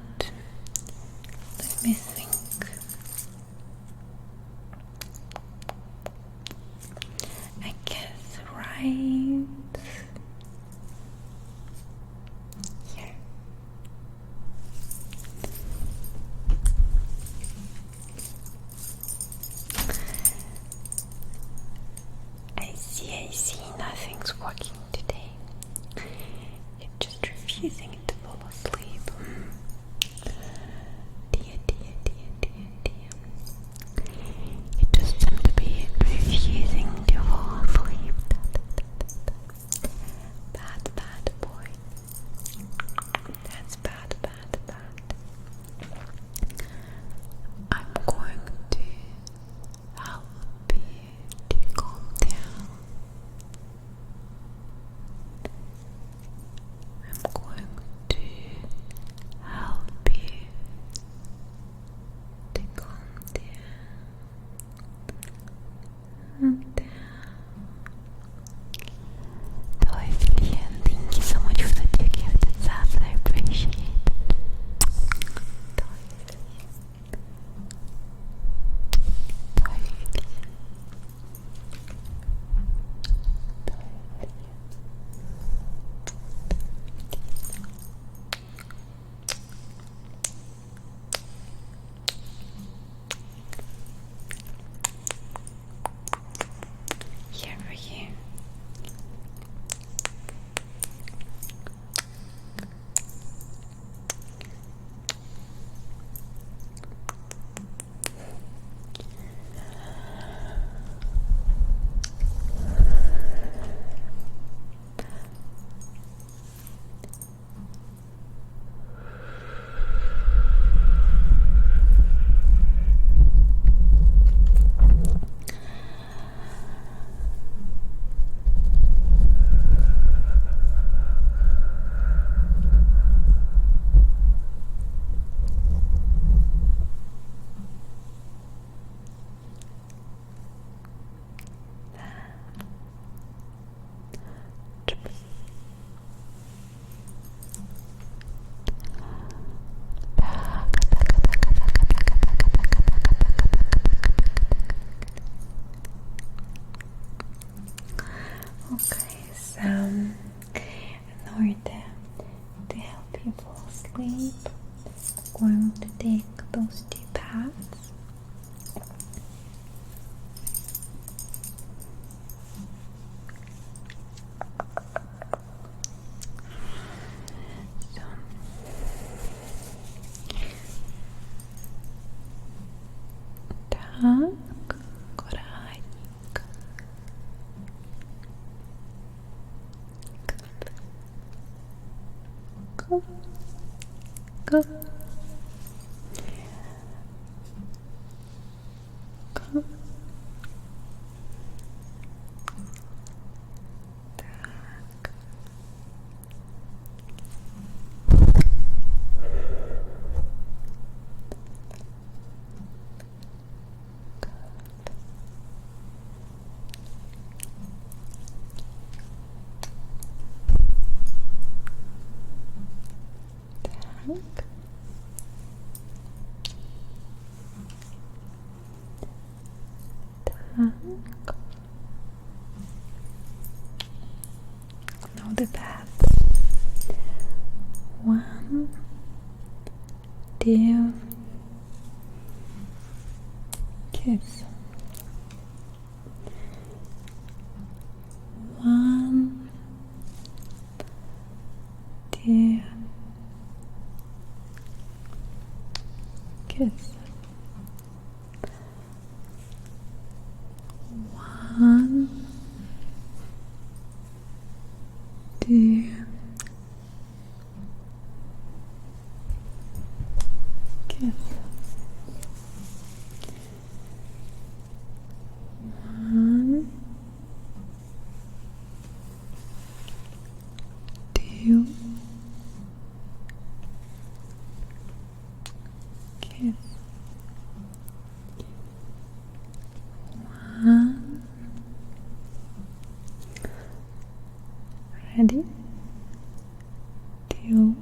let me think. I guess right here. I see, nothing's working today. You're just refusing to fall asleep. Dear. You just seem to be refusing to fall asleep. Bad boy. That's bad. I'm going to help you to calm down. I'm going to help you to calm down. Thank you so much for the 2 gifted subs. I appreciate it. Here for you. Okay, so in order to help you fall asleep, I'm going to take those 2 pads. Так, аккуратненько. Go. Now the pads. 1, 2, kiss. 1, 2, kiss. 1, 2, kiss. 1, 2, kiss. 1, ready? 2,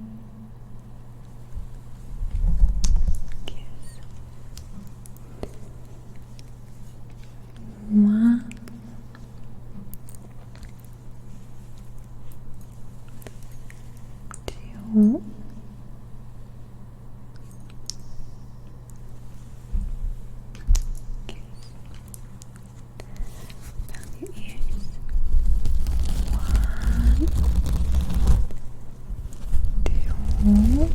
Your ears. 1, 2.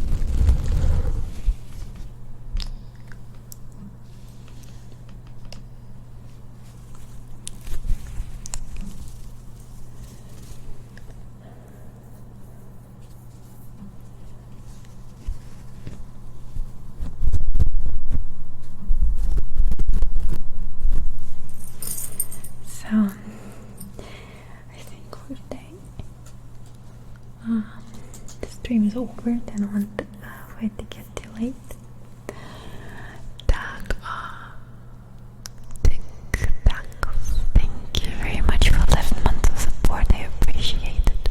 So, I think for today, the stream is over. Then I want for it to get too late. Thank you very much for 11 months of support. I appreciate it.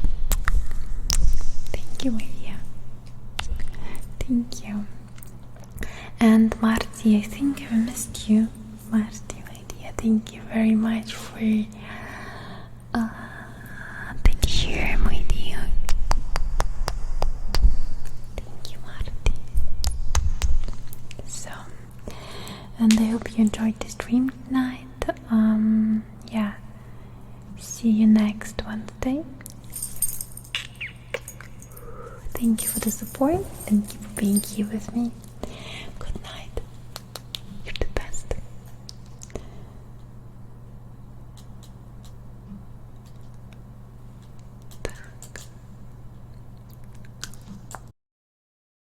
Thank you, my dear. Thank you. And Marty, I think I missed you. Marty, my dear, thank you very much for the cheer, my dear. Thank you, Marty. So, and I hope you enjoyed the stream tonight. Yeah. See you next Wednesday. Thank you for the support. Thank you for being here with me.